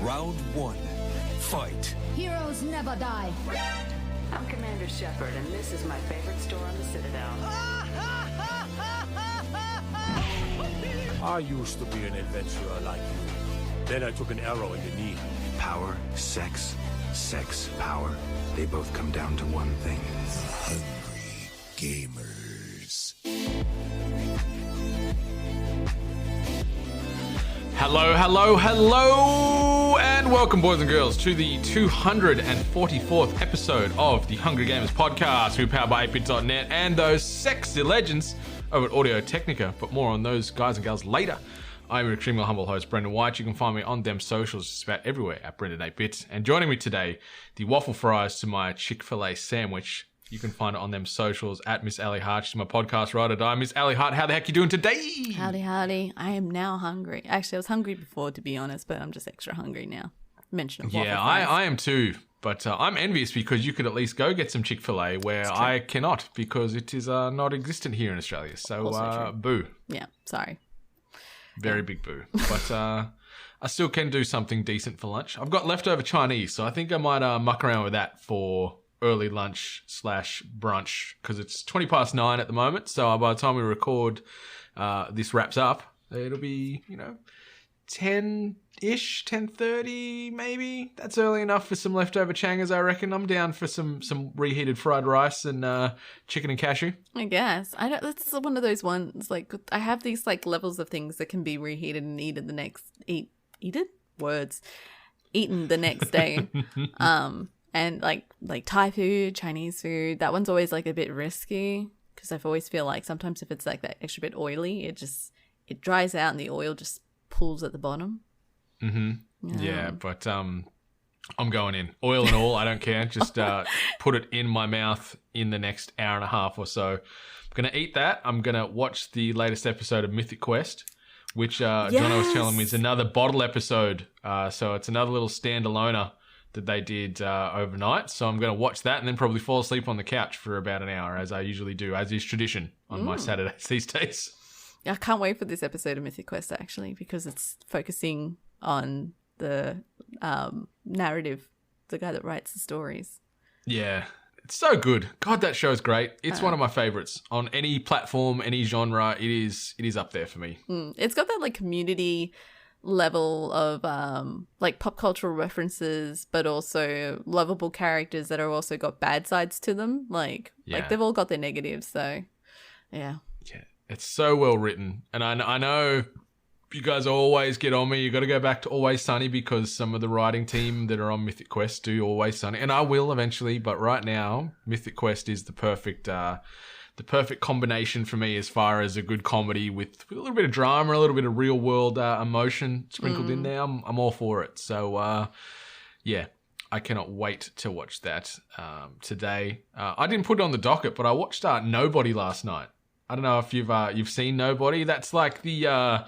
Round one. Fight. Heroes never die. I'm Commander Shepard, and this is my favorite store on the Citadel. I used to be an adventurer like you. Then I took an arrow in the knee. Power, sex, power. They both come down to one thing. Hungry gamers. Hello, and welcome, boys and girls, to the 244th episode of the Hungry Gamers podcast. We're powered by ATEBIT.net and those sexy legends over at Audio Technica, but more on those guys and gals later. I'm your extremely humble host, Brendan White. You can find me on them socials just about everywhere at Brendan8bit. And joining me today, the waffle fries to my Chick-fil-A sandwich. You can find it on them socials at Miss Ali Hart. She's my podcast ride or die. Miss Ali Hart, how the heck you doing today? Howdy. I am now hungry. Actually, I was hungry before, to be honest, but I'm just extra hungry now. Mention of waffle fries. I am too. But I'm envious because you could at least go get some Chick-fil-A where I cannot because it is not existent here in Australia. So, boo. Yeah, sorry. Very big boo. But I still can do something decent for lunch. I've got leftover Chinese, so I think I might muck around with that for early lunch / brunch because it's 9:20 at the moment. So by the time we record, this wraps up. It'll be, 10-ish, 10:30 maybe. That's early enough for some leftover changers, I reckon. I'm down for some reheated fried rice and chicken and cashew. I guess. That's one of those ones, like, I have these, like, levels of things that can be reheated and eaten the next day. And like Thai food, Chinese food, that one's always like a bit risky because I always feel like sometimes if it's like that extra bit oily, it dries out and the oil just pools at the bottom. Mm-hmm. Yeah, but I'm going in. Oil and all, I don't care. Just put it in my mouth in the next hour and a half or so. I'm going to eat that. I'm going to watch the latest episode of Mythic Quest, which Jono was telling me is another bottle episode. So it's another little standaloner that they did overnight. So I'm going to watch that and then probably fall asleep on the couch for about an hour, as I usually do, as is tradition on my Saturdays these days. I can't wait for this episode of Mythic Quest, actually, because it's focusing on the narrative, the guy that writes the stories. Yeah, it's so good. God, that show's great. It's one of my favorites. On any platform, any genre, it is up there for me. It's got that like community level of like pop cultural references, but also lovable characters that are also got bad sides to them. Like they've all got their negatives. So yeah, it's so well written, and I know you guys always get on me. You got to go back to Always Sunny because some of the writing team that are on Mythic Quest do Always Sunny, and I will eventually. But right now, Mythic Quest is the perfect combination for me as far as a good comedy with a little bit of drama, a little bit of real world emotion sprinkled in there. I'm all for it. So, I cannot wait to watch that today. I didn't put it on the docket, but I watched Nobody last night. I don't know if you've seen Nobody. That's like the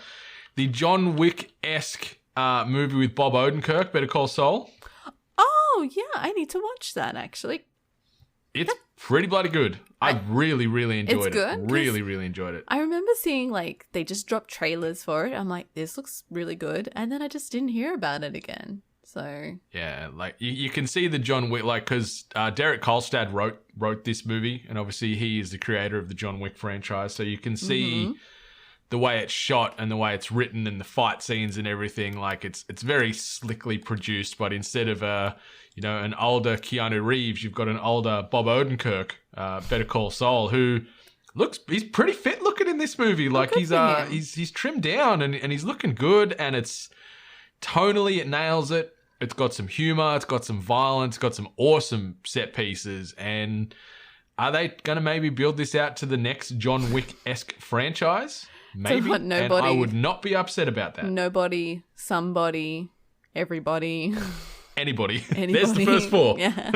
John Wick-esque movie with Bob Odenkirk, Better Call Saul. Oh, yeah. I need to watch that, actually. It's pretty bloody good. I really, really enjoyed it. Good, really, really enjoyed it. I remember seeing, like, they just dropped trailers for it. I'm like, this looks really good. And then I just didn't hear about it again. So yeah, like you can see the John Wick, like, because Derek Kolstad wrote this movie, and obviously he is the creator of the John Wick franchise. So you can see the way it's shot and the way it's written and the fight scenes and everything. Like it's very slickly produced, but instead of an older Keanu Reeves, you've got an older Bob Odenkirk, Better Call Saul, who he's pretty fit looking in this movie. Like he's trimmed down and he's looking good, and it's tonally it nails it. It's got some humor, it's got some violence, it's got some awesome set pieces. And are they going to maybe build this out to the next John Wick-esque franchise? Maybe. So nobody, and I would not be upset about that. Nobody, somebody, everybody. Anybody. There's the first four. Yeah.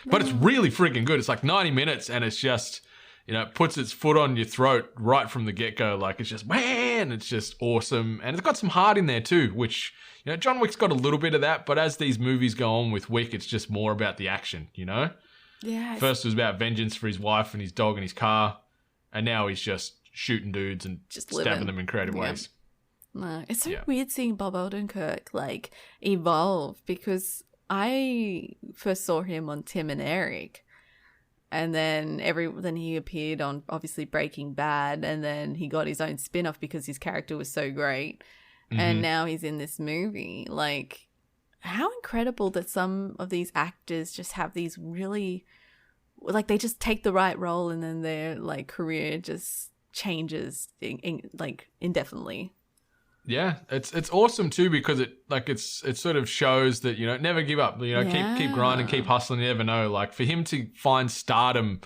But it's really freaking good. It's like 90 minutes and it's just, it puts its foot on your throat right from the get-go. Like it's just, man, it's just awesome. And it's got some heart in there too, which, John Wick's got a little bit of that. But as these movies go on with Wick, it's just more about the action, Yeah. First it was about vengeance for his wife and his dog and his car. And now he's just shooting dudes and just stabbing them in creative ways. No, it's so weird seeing Bob Odenkirk like evolve, because I first saw him on Tim and Eric, and then he appeared on obviously Breaking Bad, and then he got his own spin-off because his character was so great, and now he's in this movie. Like, how incredible that some of these actors just have these really, like, they just take the right role and then their like career just changes like indefinitely. Yeah, it's awesome too, because it sort of shows that, never give up, keep grinding, keep hustling. You never know. Like, for him to find stardom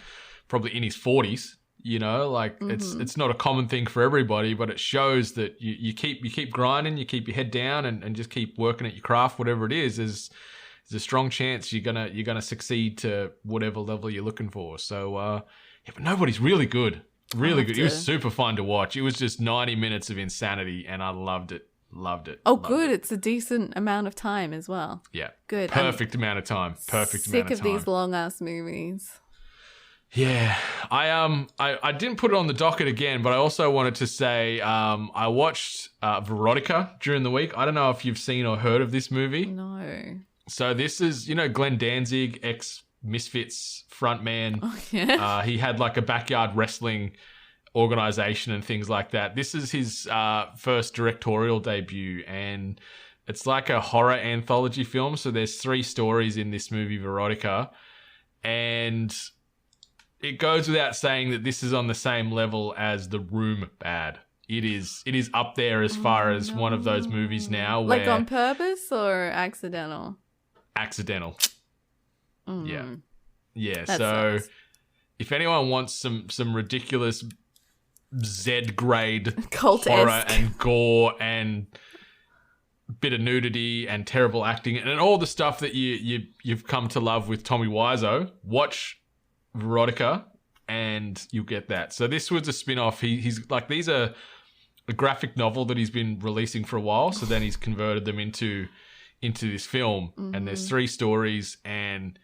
probably in his 40s, it's not a common thing for everybody, but it shows that you keep grinding, you keep your head down and just keep working at your craft, whatever it is. There's a strong chance you're gonna succeed to whatever level you're looking for. So but nobody's really good. Really good. It was super fun to watch. It was just 90 minutes of insanity, and I loved it. Oh, good. It's a decent amount of time as well. Yeah. Good. Perfect amount of time. Sick of these long-ass movies. Yeah. I didn't put it on the docket again, but I also wanted to say I watched Veronica during the week. I don't know if you've seen or heard of this movie. No. So this is, Glenn Danzig, ex-Misfits frontman. Oh, yeah. He had like a backyard wrestling organization and things like that. This is his first directorial debut, and it's like a horror anthology film. So there's 3 stories in this movie, Veronica, and it goes without saying that this is on the same level as The Room bad. It is up there as far as one of those movies now. Like on purpose or accidental? Accidental. Yeah. Yeah, That so sucks. if anyone wants some ridiculous Z-grade Cult-esque horror and gore and bit of nudity and terrible acting and all the stuff that you've come to love with Tommy Wiseau, watch Veronica and you'll get that. So this was a spin-off. He's like, these are a graphic novel that he's been releasing for a while, so then he's converted them into this film, and there's 3 stories, and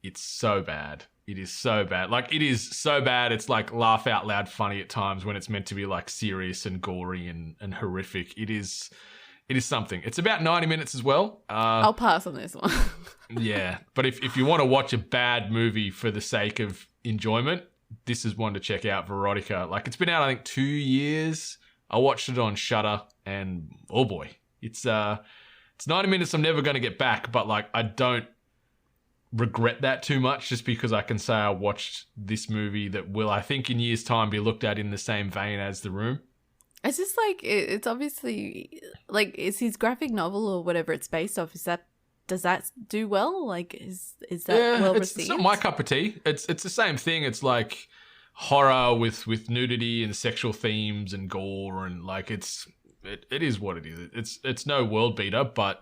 it's so bad. It is so bad. Like, it is so bad, it's like laugh out loud funny at times when it's meant to be like serious and gory and horrific. It is something. It's about 90 minutes as well. I'll pass on this one. Yeah. But if you want to watch a bad movie for the sake of enjoyment, this is one to check out, Veronica. Like, it's been out, I think, 2 years. I watched it on Shudder, and oh boy, it's 90 minutes I'm never going to get back, but like, I don't regret that too much, just because I can say I watched this movie that will, I think, in years' time be looked at in the same vein as The Room. It's just like, it's obviously like, it's his graphic novel or whatever it's based off. Does that do well? Like, is that well received? It's not my cup of tea. It's the same thing. It's like horror with nudity and sexual themes and gore, and like, it is what it is. It's no world beater, but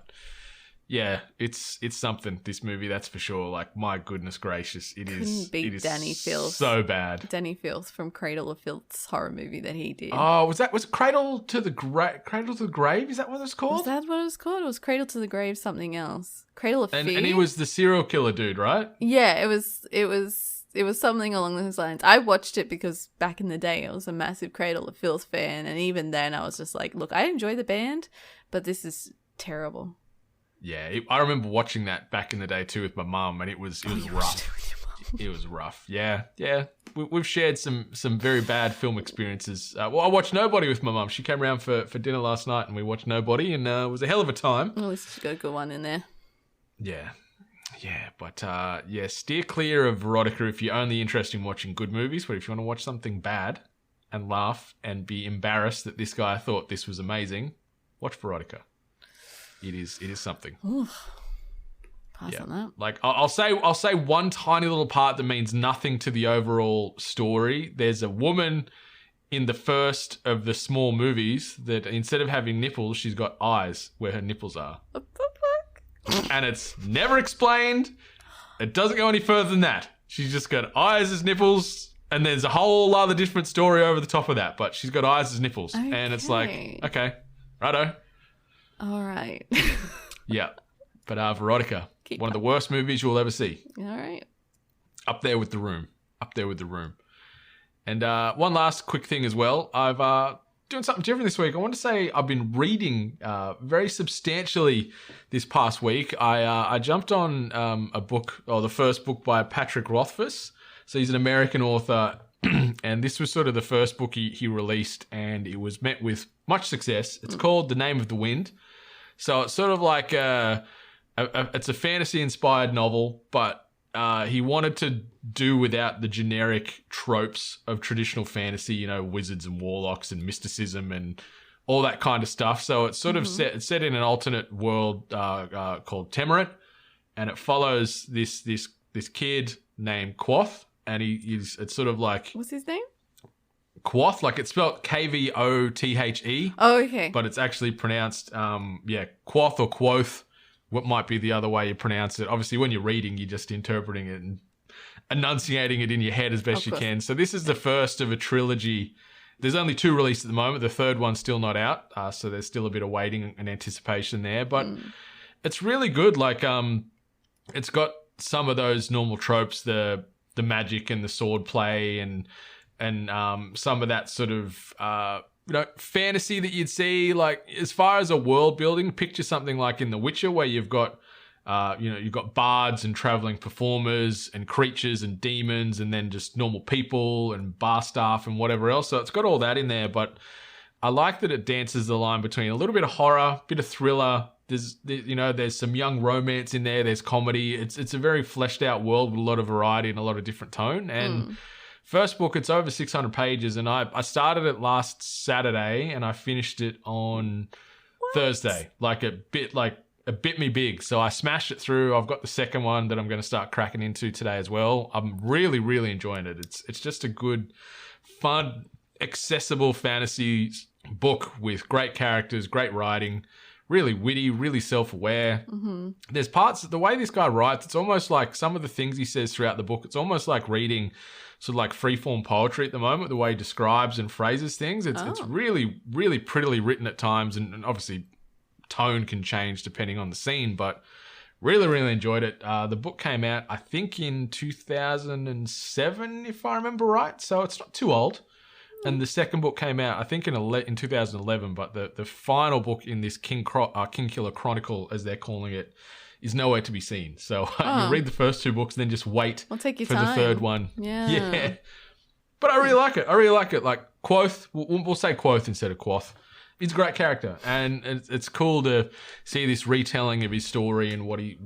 yeah, it's something, this movie, that's for sure. Like, my goodness gracious, it is Danny Filth. So bad. Danny Filth from Cradle of Filth's horror movie that he did. Oh, was it Cradle to the Grave? Is that what it's called? Was that what it was called? It was Cradle to the Grave something else. Cradle of Fear. And he was the serial killer dude, right? Yeah, it was something along those lines. I watched it because back in the day I was a massive Cradle of Filth fan, and even then I was just like, look, I enjoy the band, but this is terrible. Yeah, I remember watching that back in the day too with my mum, and it was rough. It was rough. Yeah. We've shared some very bad film experiences. Well, I watched Nobody with my mum. She came around for dinner last night, and we watched Nobody, and it was a hell of a time. At least you got a good one in there. Yeah, but steer clear of Veronica if you're only interested in watching good movies. But if you want to watch something bad and laugh and be embarrassed that this guy thought this was amazing, watch Veronica. It is something. Pass on that. Like, I'll say one tiny little part that means nothing to the overall story. There's a woman in the first of the small movies that instead of having nipples, she's got eyes where her nipples are. What the fuck? And it's never explained. It doesn't go any further than that. She's just got eyes as nipples, and there's a whole other different story over the top of that, but she's got eyes as nipples. Okay. And it's like, okay, righto. All right. Yeah. But Veronica, one of the worst movies you'll ever see. All right. Up there with The Room. And one last quick thing as well. I've doing something different this week. I want to say I've been reading very substantially this past week. I jumped on a book, or the first book by Patrick Rothfuss. So he's an American author, and this was sort of the first book he released, and it was met with much success. It's called The Name of the Wind. So it's sort of like it's a fantasy-inspired novel, but he wanted to do without the generic tropes of traditional fantasy, you know, wizards and warlocks and mysticism and all that kind of stuff. So it's sort of set in an alternate world called Temerant, and it follows this kid named Quoth, and it's sort of like, what's his name? Quoth, like it's spelled Kvothe. Oh, okay. But it's actually pronounced Quoth or Quoth. What might be the other way you pronounce it? Obviously, when you're reading, you're just interpreting it and enunciating it in your head as best you can. So this is the first of a trilogy. There's only 2 released at the moment. The third one's still not out, so there's still a bit of waiting and anticipation there. But it's really good. Like, it's got some of those normal tropes, the magic and the sword play, and some of that sort of fantasy that you'd see. Like, as far as a world building, picture something like in The Witcher, where you've got you've got bards and traveling performers and creatures and demons, and then just normal people and bar staff and whatever else. So it's got all that in there, but I like that it dances the line between a little bit of horror, bit of thriller. There's some young romance in there. There's comedy. It's a very fleshed out world with a lot of variety and a lot of different tone. And first book, it's over 600 pages, and I started it last Saturday and I finished it on Thursday. It bit me big. So I smashed it through. I've got the second one that I'm going to start cracking into today as well. I'm really, really enjoying it. It's just a good, fun, accessible fantasy book with great characters, great writing, really witty, really self-aware. There's parts, the way this guy writes, it's almost like some of the things he says throughout the book, it's almost like reading sort of like free-form poetry at the moment, the way he describes and phrases things. It's really, really prettily written at times, and obviously tone can change depending on the scene, but really, really enjoyed it. The book came out, I think, in 2007, if I remember right, so it's not too old. And the second book came out, I think, in 2011, but the final book in this King Killer Chronicle, as they're calling it, is nowhere to be seen. So you read the first 2 books, then just wait I'll take your for time. the third one. Yeah. But I really like it. Like, Quoth, we'll say Quoth instead of Quoth. He's a great character, and it's cool to see this retelling of his story and what he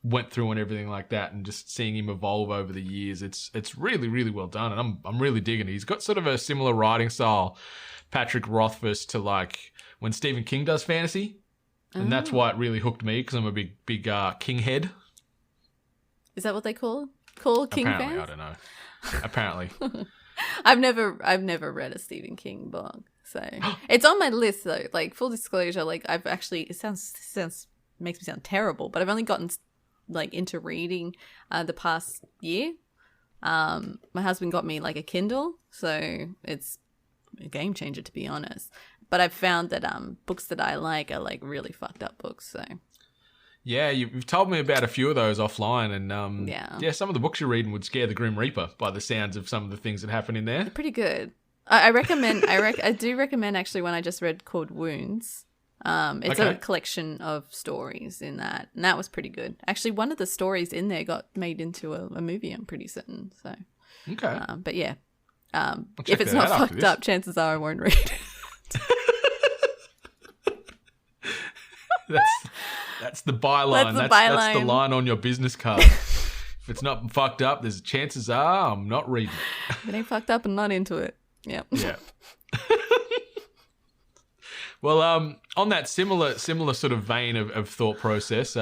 went through and everything like that, and just seeing him evolve over the years. It's really, really well done, and I'm really digging it. He's got sort of a similar writing style, Patrick Rothfuss, to like when Stephen King does fantasy, and that's why it really hooked me, because I'm a big King head. Is that what they call King Apparently, fans? I don't know. Apparently. I've never read a Stephen King book. So it's on my list though. Like, full disclosure, like I've actually, it sounds makes me sound terrible, but I've only gotten like into reading the past year. My husband got me like a Kindle, so it's a game changer, to be honest. But I've found that books that I like are like really fucked up books. So yeah, you've told me about a few of those offline, and yeah, some of the books you're reading would scare the Grim Reaper by the sounds of some of the things that happen in there. They're pretty good. I recommend. I do recommend actually one I just read called Wounds. It's a collection of stories in that, and that was pretty good. Actually, one of the stories in there got made into a movie. I'm pretty certain. So okay, but yeah, if it's not fucked up, chances are I won't read it. That's the byline. That's the line on your business card. If it's not fucked up, there's chances are I'm not reading it. If it ain't fucked up and not into it. Yep. Yeah. Well, on that similar sort of vein of thought process,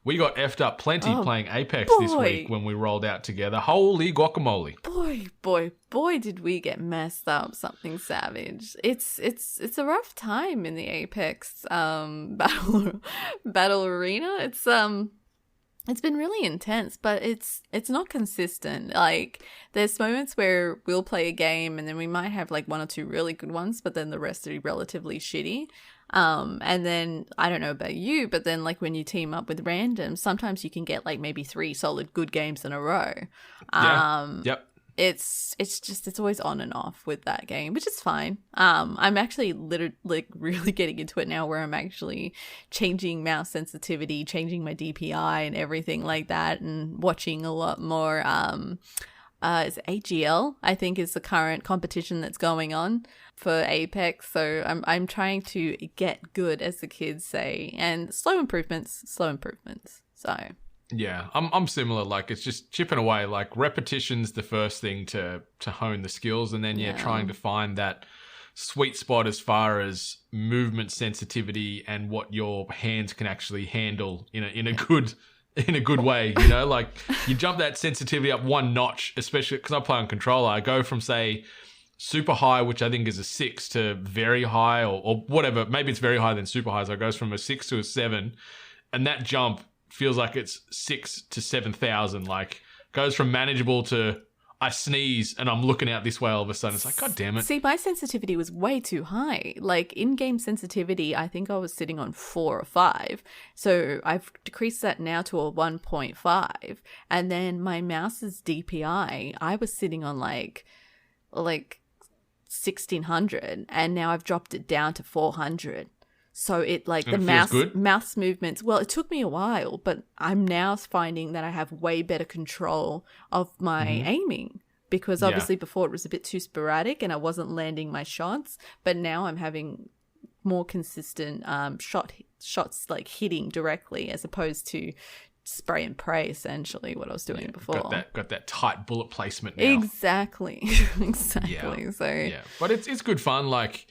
we got effed up plenty playing Apex this week when we rolled out together. Holy guacamole! Boy, did we get messed up something savage. It's a rough time in the Apex battle arena. It's been really intense, but it's not consistent. Like, there's moments where we'll play a game and then we might have like 1 or 2 really good ones, but then the rest are relatively shitty. And then I don't know about you, but then like when you team up with random, sometimes you can get like maybe 3 solid good games in a row. Yep. it's always on and off with that game, which is fine. I'm actually literally like really getting into it now, where I'm actually changing mouse sensitivity, changing my DPI and everything like that, and watching a lot more. Is AGL, I think, is the current competition that's going on for Apex. So I'm trying to get good, as the kids say, and slow improvements. So. Yeah, I'm similar. Like, it's just chipping away. Like, repetition's the first thing to hone the skills, and then trying to find that sweet spot as far as movement sensitivity and what your hands can actually handle in a good way. You know, like, you jump that sensitivity up one notch, especially because I play on controller. I go from, say, super high, which I think is a 6, to very high, or whatever. Maybe it's very high then super high. So it goes from a 6 to a 7, and that jump feels like it's 6 to 7,000. Like, goes from manageable to I sneeze and I'm looking out this way all of a sudden. It's like, God damn it. See, my sensitivity was way too high. Like, in-game sensitivity, I think I was sitting on 4 or 5. So I've decreased that now to a 1.5. And then my mouse's DPI, I was sitting on like 1,600, and now I've dropped it down to 400. So it, like, the mouse movements, well, it took me a while, but I'm now finding that I have way better control of my aiming, because obviously before it was a bit too sporadic and I wasn't landing my shots, but now I'm having more consistent shots like hitting directly, as opposed to spray and pray, essentially, what I was doing before. Got that tight bullet placement now. Exactly. Yeah. So yeah, but it's good fun. Like,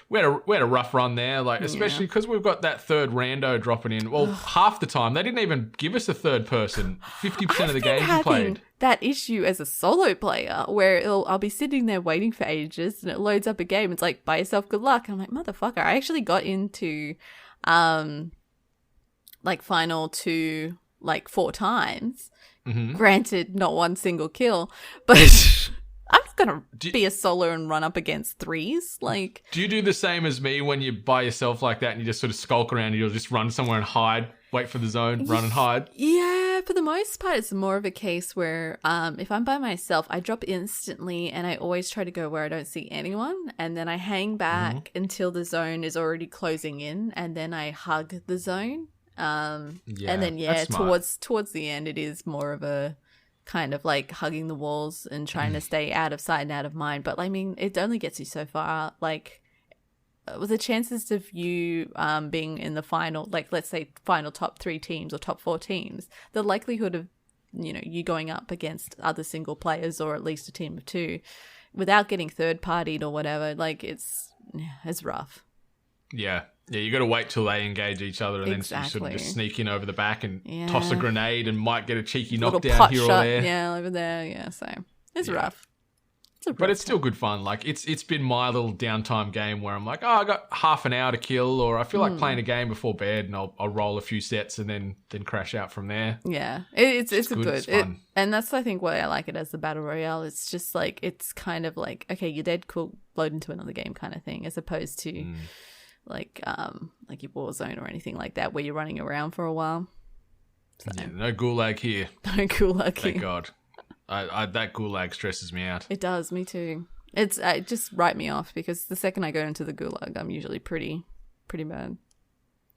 we had a rough run there, like, especially because we've got that third rando dropping in. Well, half the time they didn't even give us a third person. 50% of the games we played. That issue as a solo player, where I'll be sitting there waiting for ages, and it loads up a game. It's like, buy yourself good luck. I'm like, motherfucker! I actually got into, like, final 2 like 4 times. Granted, not one single kill, but. I'm not going to be a solo and run up against 3s. Like, do you do the same as me when you're by yourself like that and you just sort of skulk around and you'll just run somewhere and hide, wait for the zone, run and hide? Yeah, for the most part, it's more of a case where if I'm by myself, I drop instantly, and I always try to go where I don't see anyone. And then I hang back until the zone is already closing in, and then I hug the zone. And then, towards the end, it is more of a kind of like hugging the walls and trying to stay out of sight and out of mind. But I mean, it only gets you so far. Like, with the chances of you being in the final, like, let's say final top 3 teams or top 4 teams, the likelihood of, you know, you going up against other single players, or at least a team of 2, without getting third partied or whatever, like, it's rough. Yeah, you got to wait till they engage each other, and then you sort of just sneak in over the back and toss a grenade and might get a cheeky knockdown here or there. Yeah, over there. Yeah, so it's rough. But it's still good fun. Like, it's been my little downtime game where I'm like, oh, I got half an hour to kill, or I feel like playing a game before bed, and I'll roll a few sets and then crash out from there. Yeah, it's good. It's fun. And that's, I think, why I like it as the battle royale. It's just like, it's kind of like, okay, you're dead, cool, load into another game kind of thing, as opposed to like your Warzone or anything like that, where you're running around for a while. So. Yeah, no gulag here. No gulag here. Thank God. That gulag stresses me out. It does, me too. It just write me off, because the second I go into the gulag, I'm usually pretty bad.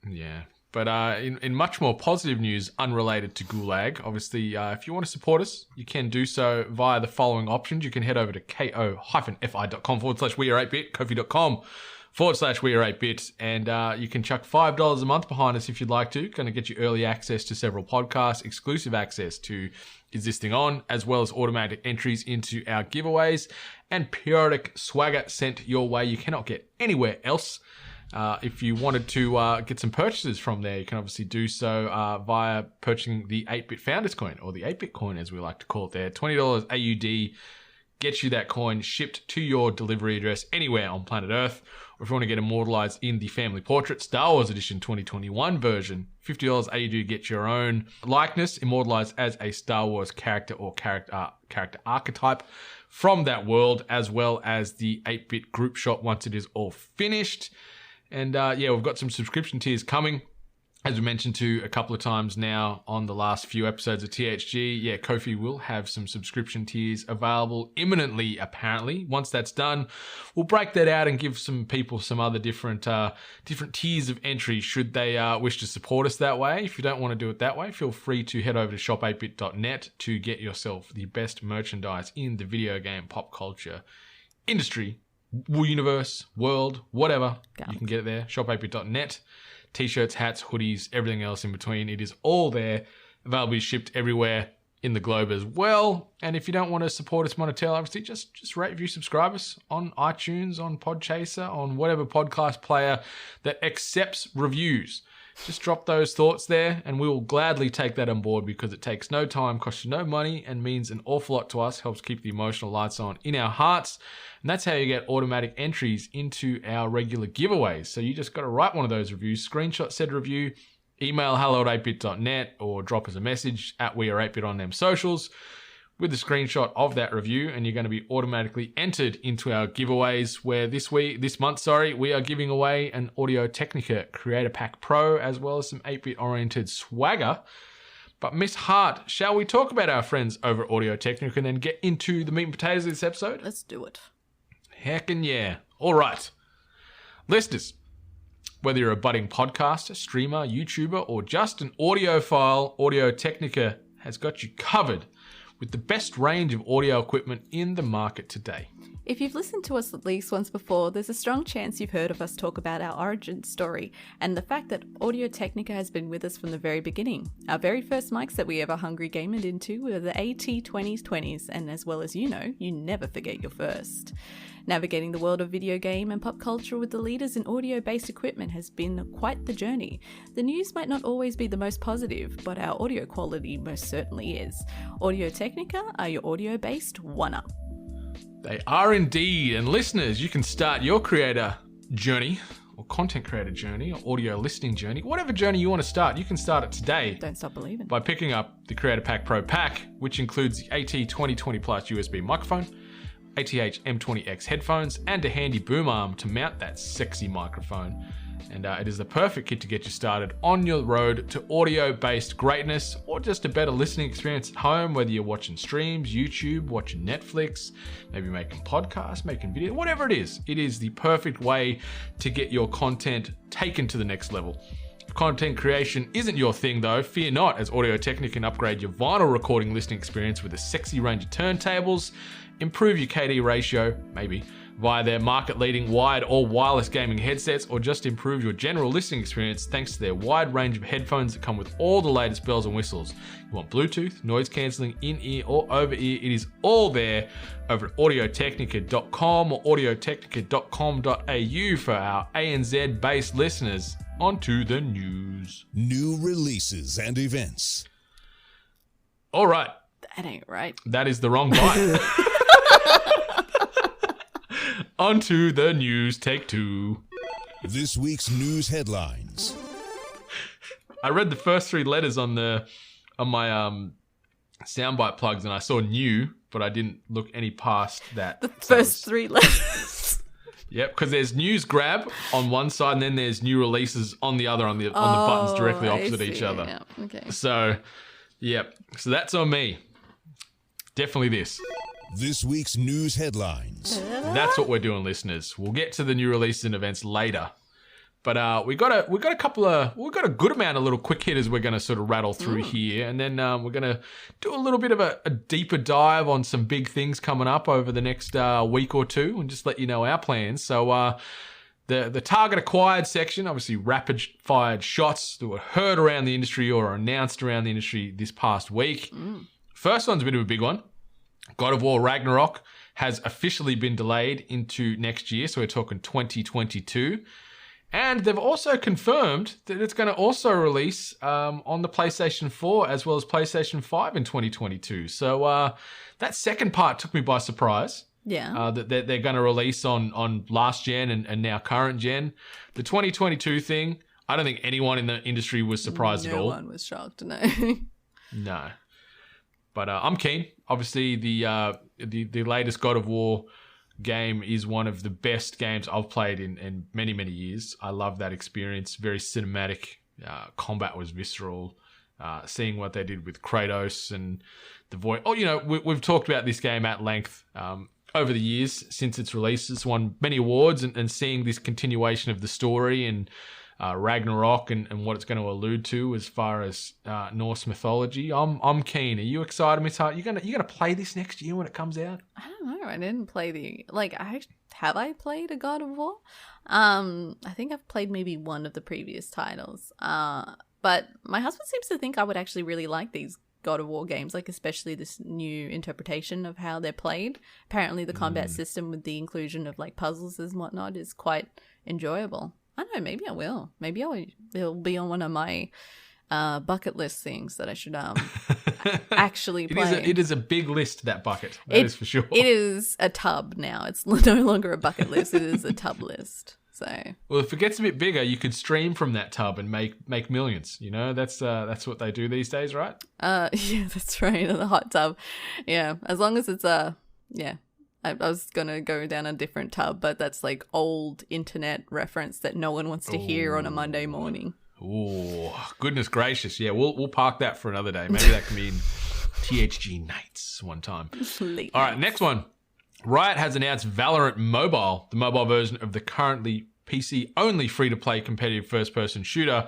Yeah. But in much more positive news, unrelated to gulag, obviously, if you want to support us, you can do so via the following options. You can head over to ko-fi.com/we are8bit, kofi.com/we are8bit, and you can chuck $5 a month behind us if you'd like to. Going to get you early access to several podcasts, exclusive access to existing on, as well as automatic entries into our giveaways, and periodic swagger sent your way you cannot get anywhere else. If you wanted to get some purchases from there, you can obviously do so via purchasing the 8-bit Founders Coin, or the 8-bit coin as we like to call it there. $20 AUD gets you that coin shipped to your delivery address anywhere on planet Earth. Or if you want to get immortalized in the Family Portrait Star Wars Edition 2021 version, $50 AUD gets your own likeness immortalized as a Star Wars character or character archetype from that world, as well as the 8-bit group shop once it is all finished. And we've got some subscription tiers coming. As we mentioned to a couple of times now on the last few episodes of THG, Ko-fi will have some subscription tiers available imminently, apparently. Once that's done, we'll break that out and give some people some other different tiers of entry should they wish to support us that way. If you don't want to do it that way, feel free to head over to shop8bit.net to get yourself the best merchandise in the video game pop culture industry, universe, world, whatever. You can get it there, shop8bit.net. T-shirts, hats, hoodies, everything else in between. It is all there, available, shipped everywhere in the globe as well. And if you don't want to support us monetarily, obviously, just rate, review, subscribe us on iTunes, on Podchaser, on whatever podcast player that accepts reviews. Just drop those thoughts there, and we will gladly take that on board because it takes no time, costs you no money, and means an awful lot to us, helps keep the emotional lights on in our hearts. And that's how you get automatic entries into our regular giveaways. So you just got to write one of those reviews, screenshot said review, email hello@8bit.net, or drop us a message at We Are 8bit on them socials with a screenshot of that review, and you're going to be automatically entered into our giveaways, where this month, we are giving away an Audio Technica Creator Pack Pro, as well as some 8-bit oriented swagger. But Miss Hart, shall we talk about our friends over at Audio Technica and then get into the meat and potatoes of this episode? Let's do it. Heckin' yeah. All right. Listeners, whether you're a budding podcaster, streamer, YouTuber, or just an audiophile, Audio Technica has got you covered with the best range of audio equipment in the market today. If you've listened to us at least once before, there's a strong chance you've heard of us talk about our origin story and the fact that Audio Technica has been with us from the very beginning. Our very first mics that we ever hungry gamed into were the AT2020s, and as well as you know, you never forget your first. Navigating the world of video game and pop culture with the leaders in audio-based equipment has been quite the journey. The news might not always be the most positive, but our audio quality most certainly is. Audio Technica are your audio-based one-up. They are indeed. And listeners, you can start your creator journey, or content creator journey, or audio listening journey, whatever journey you want to start, you can start it today. Don't stop believing. By picking up the Creator Pack Pro Pack, which includes the AT2020 Plus USB microphone, ATH M20X headphones, and a handy boom arm to mount that sexy microphone. And it is the perfect kit to get you started on your road to audio-based greatness, or just a better listening experience at home, whether you're watching streams, YouTube, watching Netflix, maybe making podcasts, making video, whatever it is the perfect way to get your content taken to the next level. If content creation isn't your thing though, fear not, as Audio Technica can upgrade your vinyl recording listening experience with a sexy range of turntables, improve your KD ratio, maybe, via their market-leading wired or wireless gaming headsets, or just improve your general listening experience thanks to their wide range of headphones that come with all the latest bells and whistles. You want Bluetooth, noise cancelling, in-ear or over-ear, it is all there over at audiotechnica.com or audiotechnica.com.au for our ANZ-based listeners. On to the news. New releases and events. All right. That ain't right. That is the wrong bite. On to the news, take two. This week's news headlines. I read the first three letters on my soundbite plugs, and I saw new, but I didn't look any past that. The first three letters. Yep, because there's news grab on one side, and then there's new releases on the other, on the buttons directly opposite each other. Yeah. Okay. So, yep. So that's on me. Definitely this. This week's news headlines. That's what we're doing, listeners. We'll get to the new releases and events later. But we got a good amount of little quick hitters we're going to sort of rattle through here, and then we're going to do a little bit of a deeper dive on some big things coming up over the next week or two, and just let you know our plans. So the target acquired section, obviously rapid fired shots that were heard around the industry or announced around the industry this past week. First one's a bit of a big one. God of War Ragnarok has officially been delayed into next year, so we're talking 2022. And they've also confirmed that it's going to also release on the PlayStation 4 as well as PlayStation 5 in 2022. So that second part took me by surprise. Yeah. That they're going to release on last gen and now current gen. The 2022 thing, I don't think anyone in the industry was surprised at all. No one was shocked, no. No. But I'm keen. Obviously, the latest God of War game is one of the best games I've played in many, many years. I love that experience. Very cinematic. combat was visceral. Seeing what they did with Kratos and the voice. Oh, you know, we've talked about this game at length over the years since its release. It's won many awards, and seeing this continuation of the story and Ragnarok and what it's going to allude to as far as Norse mythology, I'm keen. Are you excited, Miss Hart? You gonna play this next year when it comes out? I don't know. I didn't play have I played a God of War? I think I've played maybe one of the previous titles. But my husband seems to think I would actually really like these God of War games, like especially this new interpretation of how they're played. Apparently the combat system with the inclusion of like puzzles and whatnot is quite enjoyable. I don't know, maybe I will. Maybe it'll be on one of my bucket list things that I should actually play. It is a big list, that bucket. That is for sure. It is a tub now. It's no longer a bucket list. It is a tub list. So, well, if it gets a bit bigger, you could stream from that tub and make millions. You know, that's what they do these days, right? Yeah, that's right. In the hot tub, yeah. As long as it's yeah. I was gonna go down a different tub, but that's like old internet reference that no one wants to hear on a Monday morning. Oh, goodness gracious! Yeah, we'll park that for another day. Maybe that can be in THG Nights one time. All right, next one. Riot has announced Valorant Mobile, the mobile version of the currently PC-only free-to-play competitive first-person shooter,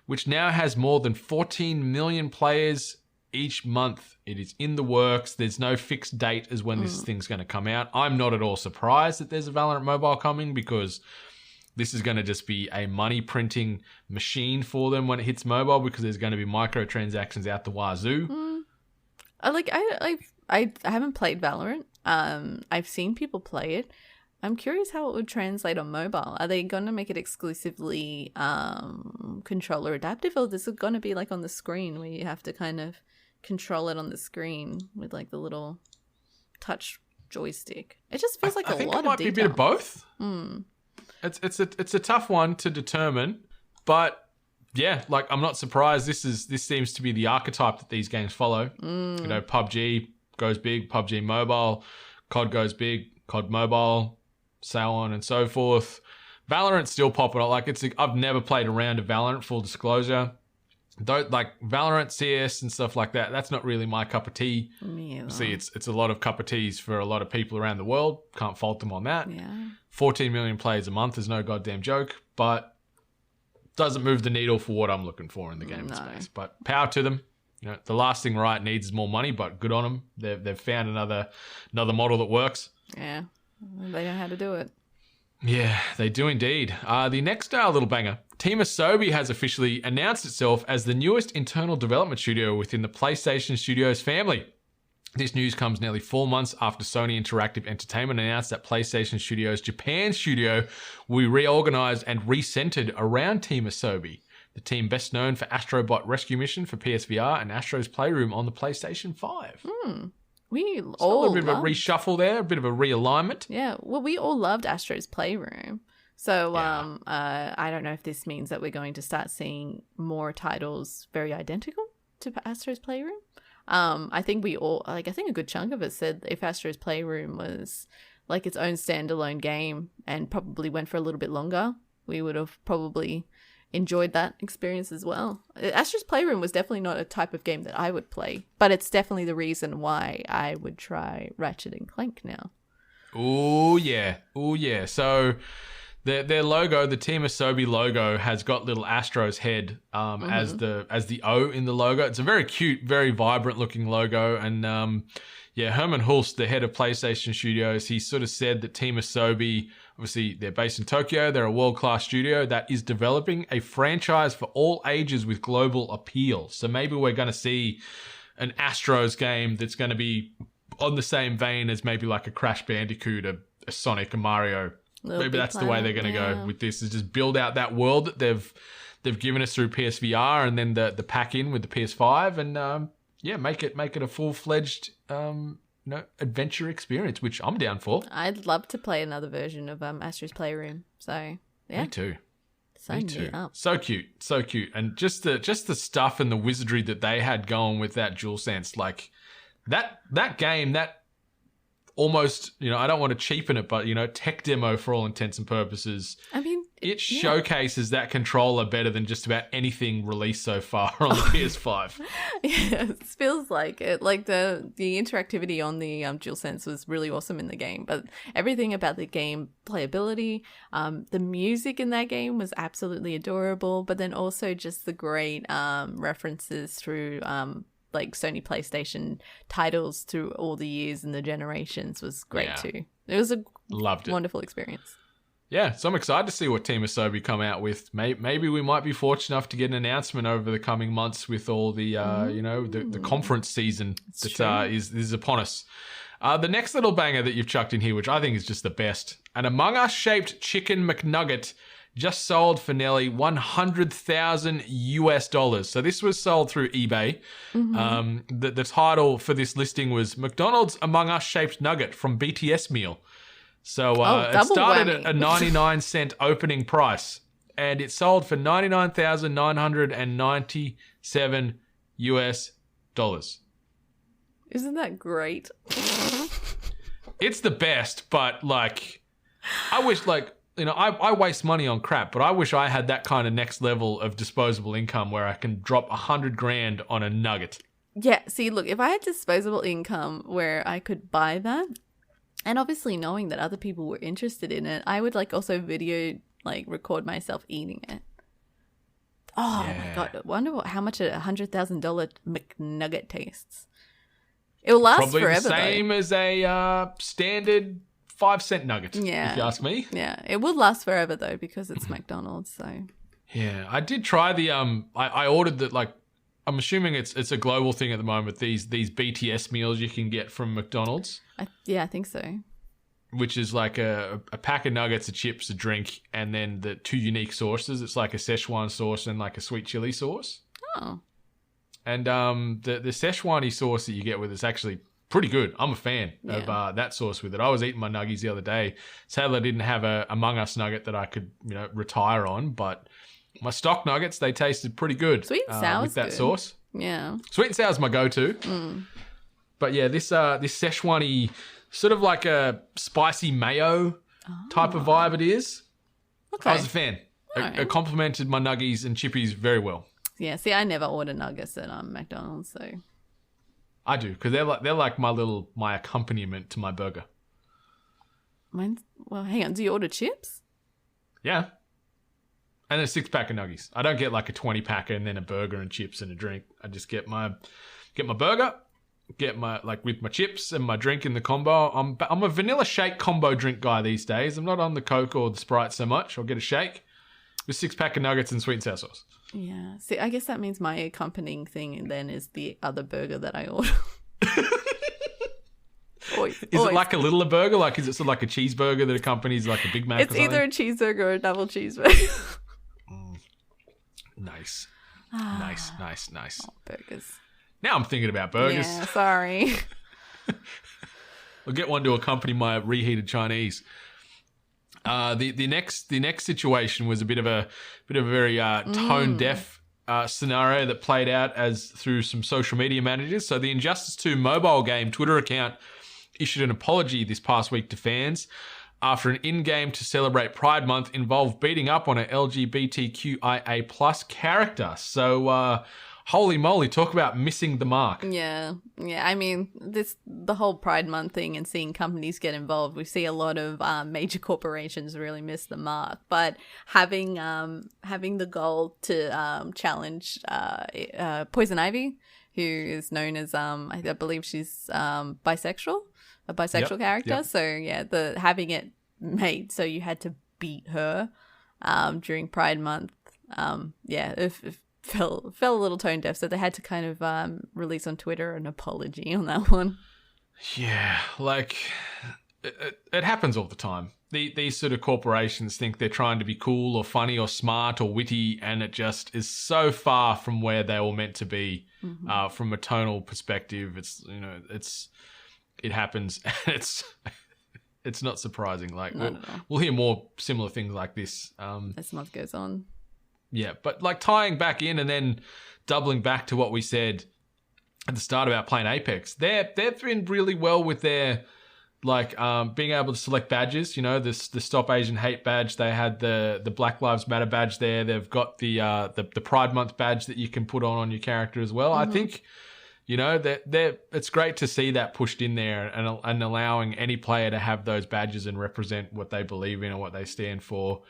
which now has more than 14 million players each month. It is in the works. There's no fixed date as when this thing's going to come out. I'm not at all surprised that there's a Valorant Mobile coming, because this is going to just be a money-printing machine for them when it hits mobile, because there's going to be microtransactions out the wazoo. I haven't played Valorant. I've seen people play it. I'm curious how it would translate on mobile. Are they going to make it exclusively controller adaptive, or is it going to be like on the screen where you have to kind of control it on the screen with like the little touch joystick? It just feels like I think lot it might of be a detail. bit of both. It's a tough one to determine, but yeah, like I'm not surprised. This seems to be the archetype that these games follow. You know, PUBG goes big, PUBG Mobile, COD goes big, COD Mobile, so on and so forth. Valorant's still popping up. Like I've never played a round of Valorant, full disclosure. Don't like Valorant, CS and stuff like that. That's not really my cup of tea. See, it's a lot of cup of teas for a lot of people around the world. Can't fault them on that. Yeah. 14 million players a month is no goddamn joke, but doesn't move the needle for what I'm looking for in the gaming space. But power to them. You know, the last thing Riot needs is more money, but good on them. They've found another model that works. Yeah, they know how to do it. Yeah, they do indeed. The next little banger. Team Asobi has officially announced itself as the newest internal development studio within the PlayStation Studios family. This news comes nearly 4 months after Sony Interactive Entertainment announced that PlayStation Studios' Japan studio will be reorganized and recentered around Team Asobi, the team best known for Astrobot Rescue Mission for PSVR and Astro's Playroom on the PlayStation 5. We So all a bit of a reshuffle there, a bit of a realignment. Yeah, well, we all loved Astro's Playroom. So I don't know if this means that we're going to start seeing more titles very identical to Astro's Playroom. I think I think a good chunk of it said if Astro's Playroom was like its own standalone game and probably went for a little bit longer, we would have probably enjoyed that experience as well. Astro's Playroom was definitely not a type of game that I would play, but it's definitely the reason why I would try Ratchet and Clank now. Oh yeah. So their logo, the Team Asobi logo, has got little Astro's head as the O in the logo. It's a very cute, very vibrant looking logo. And Herman Hulst, the head of PlayStation Studios, he sort of said that Team Asobi, obviously they're based in Tokyo, they're a world-class studio that is developing a franchise for all ages with global appeal. So maybe we're going to see an Astros game that's going to be on the same vein as maybe like a Crash Bandicoot, a Sonic, a Mario. Maybe that's the way they're going to go with this, is just build out that world that they've given us through PSVR, and then the pack in with the PS5, and make it a full-fledged adventure experience, which I'm down for. I'd love to play another version of Astro's Playroom. So yeah, me too. Sign me up. So cute, and just the stuff and the wizardry that they had going with that DualSense, like that game that. almost, I don't want to cheapen it, but, tech demo for all intents and purposes. I mean, it showcases that controller better than just about anything released so far on the PS5. Yeah, it feels like it. Like the interactivity on the DualSense was really awesome in the game, but everything about the game playability, the music in that game was absolutely adorable, but then also just the great references through like Sony PlayStation titles through all the years and the generations was great too. It was a wonderful experience. Yeah, so I'm excited to see what Team Asobi come out with. Maybe we might be fortunate enough to get an announcement over the coming months with all the, the conference season that is upon us. The next little banger that you've chucked in here, which I think is just the best, an Among Us-shaped chicken McNugget just sold for nearly $100,000. So this was sold through eBay. The title for this listing was McDonald's Among Us-shaped nugget from BTS meal. So it started at a 99-cent opening price, and it sold for $99,997. Isn't that great? It's the best, but like, I wish I waste money on crap, but I wish I had that kind of next level of disposable income where I can drop $100,000 on a nugget. Yeah. See, look, if I had disposable income where I could buy that, and obviously knowing that other people were interested in it, I would also record myself eating it. Oh my God. I wonder how much a $100,000 McNugget tastes. It will last probably forever, the same as a standard 5-cent nugget, if you ask me. Yeah, it will last forever though because it's McDonald's. So yeah, I did try the I ordered the I'm assuming it's a global thing at the moment. These BTS meals you can get from McDonald's. I think so. Which is like a pack of nuggets, a chips, a drink, and then the 2 unique sauces. It's like a Szechuan sauce and like a sweet chili sauce. Oh. And the Szechuan sauce that you get with it's actually pretty good. I'm a fan of that sauce with it. I was eating my nuggies the other day. Sadly, I didn't have a Among Us nugget that I could, retire on, but my stock nuggets, they tasted pretty good. Sweet and sour with that good. sauce. Yeah. Sweet and sour is my go-to. But yeah, this Szechuan-y, sort of like a spicy mayo type of vibe it is. Okay. I was a fan. It complemented my nuggies and chippies very well. Yeah, see, I never order nuggets at McDonald's, so... I do, because they're like my accompaniment to my burger. Well, hang on, do you order chips? Yeah. And a 6-pack of nuggies. I don't get like a 20-packer and then a burger and chips and a drink. I just get my burger, get my with my chips and my drink in the combo. I'm a vanilla shake combo drink guy these days. I'm not on the Coke or the Sprite so much. I'll get a shake with 6-pack of nuggets and sweet and sour sauce. Yeah. See, I guess that means my accompanying thing then is the other burger that I order. Is it like a littler burger? Like, is it sort of like a cheeseburger that accompanies like a Big Mac? It's either a cheeseburger or a double cheeseburger. Nice. Nice. Oh, burgers. Now I'm thinking about burgers. Yeah, sorry. I'll get one to accompany my reheated Chinese. The next situation was a bit of a very tone deaf scenario that played out as through some social media managers. So the Injustice 2 mobile game Twitter account issued an apology this past week to fans after an in-game to celebrate Pride Month involved beating up on an LGBTQIA plus character. So holy moly, talk about missing the mark. Yeah. I mean, the whole Pride Month thing and seeing companies get involved, we see a lot of major corporations really miss the mark. But having the goal to challenge Poison Ivy, who is known as I believe she's bisexual, a bisexual character. Yep. So yeah, having it made so you had to beat her during Pride Month. It fell a little tone deaf, so they had to kind of release on Twitter an apology on that one. Yeah, like it happens all the time. These sort of corporations think they're trying to be cool or funny or smart or witty, and it just is so far from where they were meant to be from a tonal perspective. It happens, and it's not surprising. Like we'll hear more similar things like this as month goes on. Yeah, but like tying back in and then doubling back to what we said at the start about playing Apex, they've been really well with their like being able to select badges. The Stop Asian Hate badge. They had the Black Lives Matter badge there. They've got the Pride Month badge that you can put on your character as well. I think it's great to see that pushed in there and allowing any player to have those badges and represent what they believe in and what they stand for.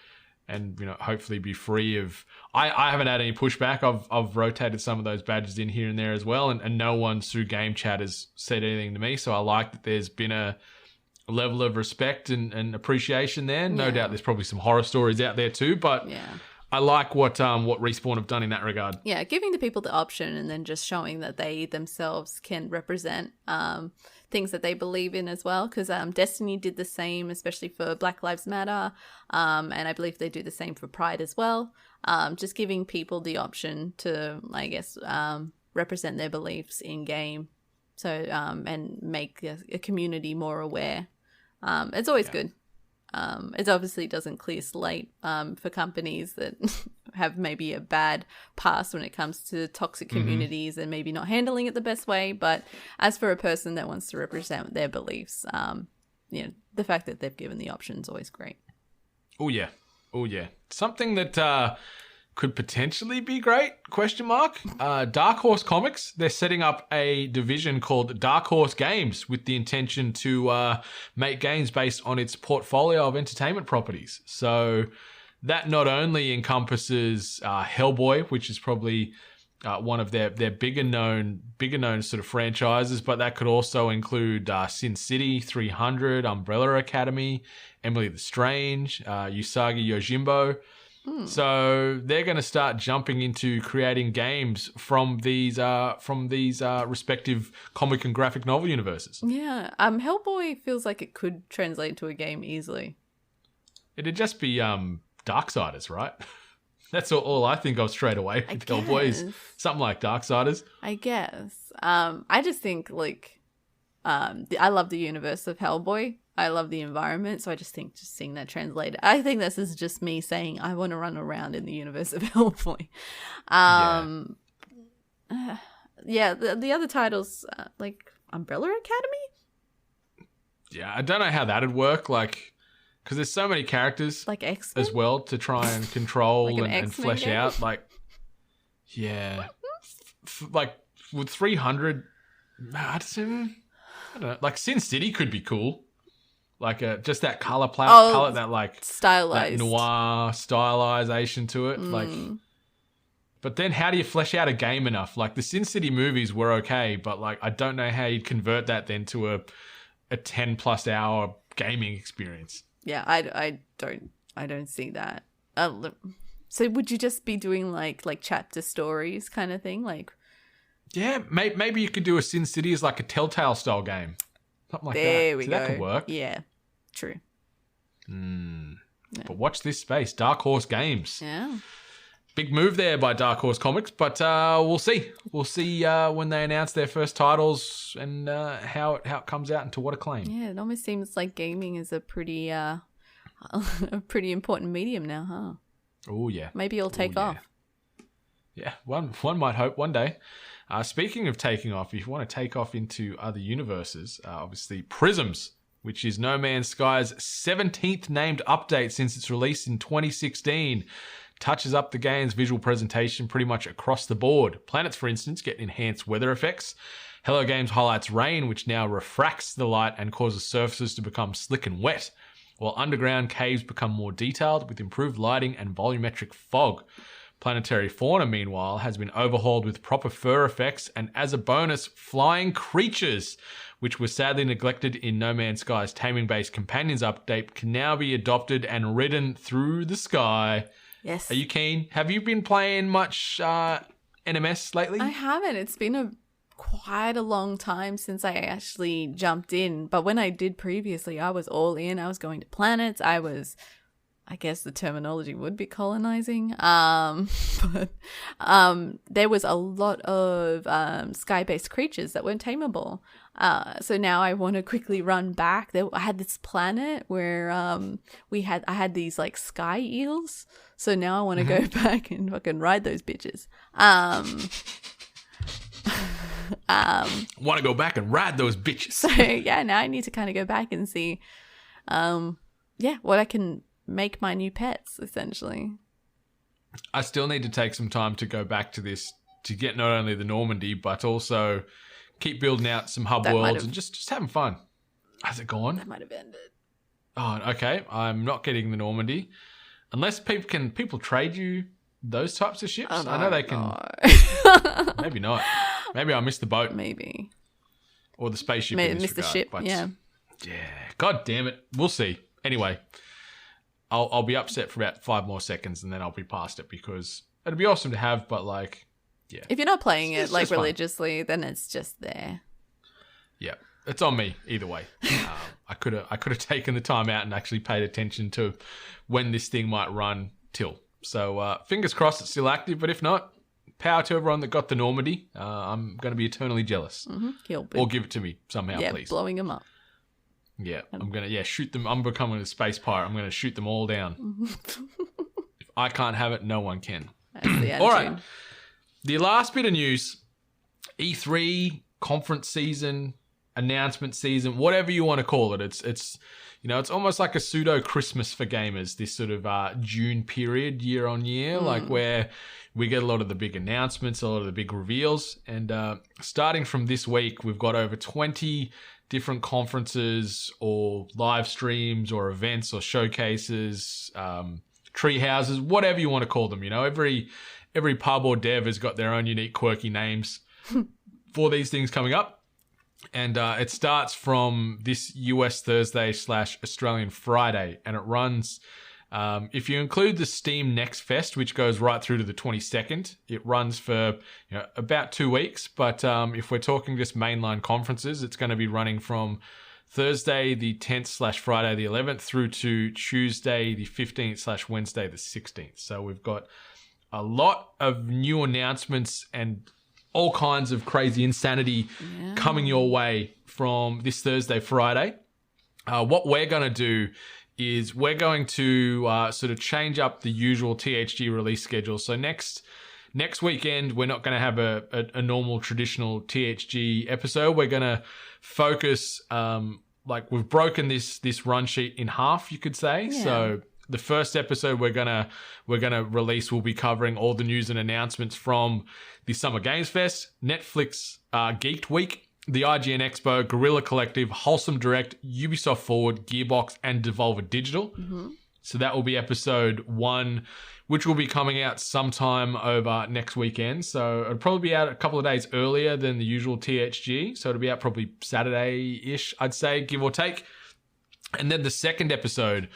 And, hopefully be free of... I haven't had any pushback. I've rotated some of those badges in here and there as well. And no one through game chat has said anything to me. So I like that there's been a level of respect and appreciation there. No doubt there's probably some horror stories out there too. But I like what Respawn have done in that regard. Yeah, giving the people the option and then just showing that they themselves can represent things that they believe in as well, because Destiny did the same, especially for Black Lives Matter, and I believe they do the same for Pride as well. Just giving people the option to, I guess, represent their beliefs in game, so and make a community more aware. It's always good. It obviously doesn't clear slate for companies that have maybe a bad past when it comes to toxic communities and maybe not handling it the best way. But as for a person that wants to represent their beliefs, the fact that they've given the option is always great. Oh yeah. Something that could potentially be great, ? Dark Horse Comics, they're setting up a division called Dark Horse Games with the intention to make games based on its portfolio of entertainment properties. So that not only encompasses Hellboy, which is probably one of their bigger known sort of franchises, but that could also include Sin City, 300, Umbrella Academy, Emily the Strange, Usagi Yojimbo. So they're going to start jumping into creating games from these respective comic and graphic novel universes. Yeah, Hellboy feels like it could translate into a game easily. It'd just be Darksiders, right? That's all I think of straight away with Hellboy is something like Darksiders. I guess. I just think I love the universe of Hellboy. I love the environment, so I just think just seeing that translated. I think this is just me saying I want to run around in the universe of Hellboy. The other titles like Umbrella Academy. Yeah, I don't know how that'd work. Because there's so many characters like X-Men? as well to try and control like and flesh game? Out. With 300, I don't know. Like Sin City could be cool. Just that color palette, that stylized, that noir stylization to it. But then how do you flesh out a game enough? Like the Sin City movies were okay, but I don't know how you'd convert that then to a 10+ hour gaming experience. Yeah, I don't see that. So would you just be doing like chapter stories kind of thing? Yeah, maybe you could do a Sin City as like a Telltale style game. Something like there that. We go. That could work. Yeah, true. Yeah. But watch this space. Dark Horse Games. Yeah. Big move there by Dark Horse Comics, but we'll see. We'll see when they announce their first titles and how it comes out and to what acclaim. Yeah, it almost seems like gaming is a pretty important medium now, huh? Oh, yeah. Maybe it'll take off. Yeah, one might hope one day. Speaking of taking off, if you want to take off into other universes, obviously Prisms, which is No Man's Sky's 17th named update since its release in 2016, touches up the game's visual presentation pretty much across the board. Planets, for instance, get enhanced weather effects. Hello Games highlights rain, which now refracts the light and causes surfaces to become slick and wet, while underground caves become more detailed with improved lighting and volumetric fog. Planetary fauna, meanwhile, has been overhauled with proper fur effects and, as a bonus, flying creatures, which were sadly neglected in No Man's Sky's taming-based companions update, can now be adopted and ridden through the sky. Yes. Are you keen? Have you been playing much NMS lately? I haven't. It's been quite a long time since I actually jumped in. But when I did previously, I was all in. I was going to planets. I guess the terminology would be colonizing. But there was a lot of sky-based creatures that weren't tameable. So now I want to quickly run back. I had this planet where I had these like sky eels. So now I want to go back and fucking ride those bitches. Want to go back and ride those bitches. So yeah, now I need to kind of go back and see, what I can make my new pets, essentially. I still need to take some time to go back to this to get not only the Normandy, but also keep building out some hub worlds and just having fun. Has it gone? That might have ended. Oh, okay. I'm not getting the Normandy. Unless people trade you those types of ships. Oh, no, I know they can. No. Maybe not. Maybe I missed the boat. Maybe. Or the spaceship. In this missed the regard, ship, but yeah. Yeah. God damn it. We'll see. Anyway, I'll be upset for about 5 more seconds and then I'll be past it because it'd be awesome to have, but like, yeah. If you're not playing it like fun. religiously, then it's just there. Yeah. It's on me either way. I could have taken the time out and actually paid attention to when this thing might run till. So fingers crossed it's still active, but if not, power to everyone that got the Normandy. I'm going to be eternally jealous. Mm-hmm. Or give it to me somehow, please. Blowing them up. Yeah, I'm going to shoot them. I'm becoming a space pirate. I'm going to shoot them all down. If I can't have it, no one can. That's the attitude. All right. The last bit of news, E3, conference season, announcement season, whatever you want to call it. It's it's almost like a pseudo Christmas for gamers, this sort of June period year on year, like where we get a lot of the big announcements, a lot of the big reveals. And starting from this week, we've got over 20 different conferences or live streams or events or showcases, tree houses, whatever you want to call them. Every pub or dev has got their own unique quirky names for these things coming up. And it starts from this US Thursday / Australian Friday, and it runs, if you include the Steam Next Fest, which goes right through to the 22nd, it runs for about 2 weeks. But if we're talking just mainline conferences, it's going to be running from Thursday the 10th / Friday the 11th through to Tuesday the 15th / Wednesday the 16th. So we've got a lot of new announcements and all kinds of crazy insanity coming your way from this Thursday, Friday. What we're going to do is we're going to sort of change up the usual THG release schedule. So next weekend, we're not going to have a normal traditional THG episode. We're going to focus, like we've broken this run sheet in half, you could say. Yeah. So the first episode we're gonna release will be covering all the news and announcements from the Summer Games Fest, Netflix Geeked Week, the IGN Expo, Guerrilla Collective, Wholesome Direct, Ubisoft Forward, Gearbox, and Devolver Digital. Mm-hmm. So that will be episode 1, which will be coming out sometime over next weekend. So it'll probably be out a couple of days earlier than the usual THG. So it'll be out probably Saturday-ish, I'd say, give or take. And then the second episode,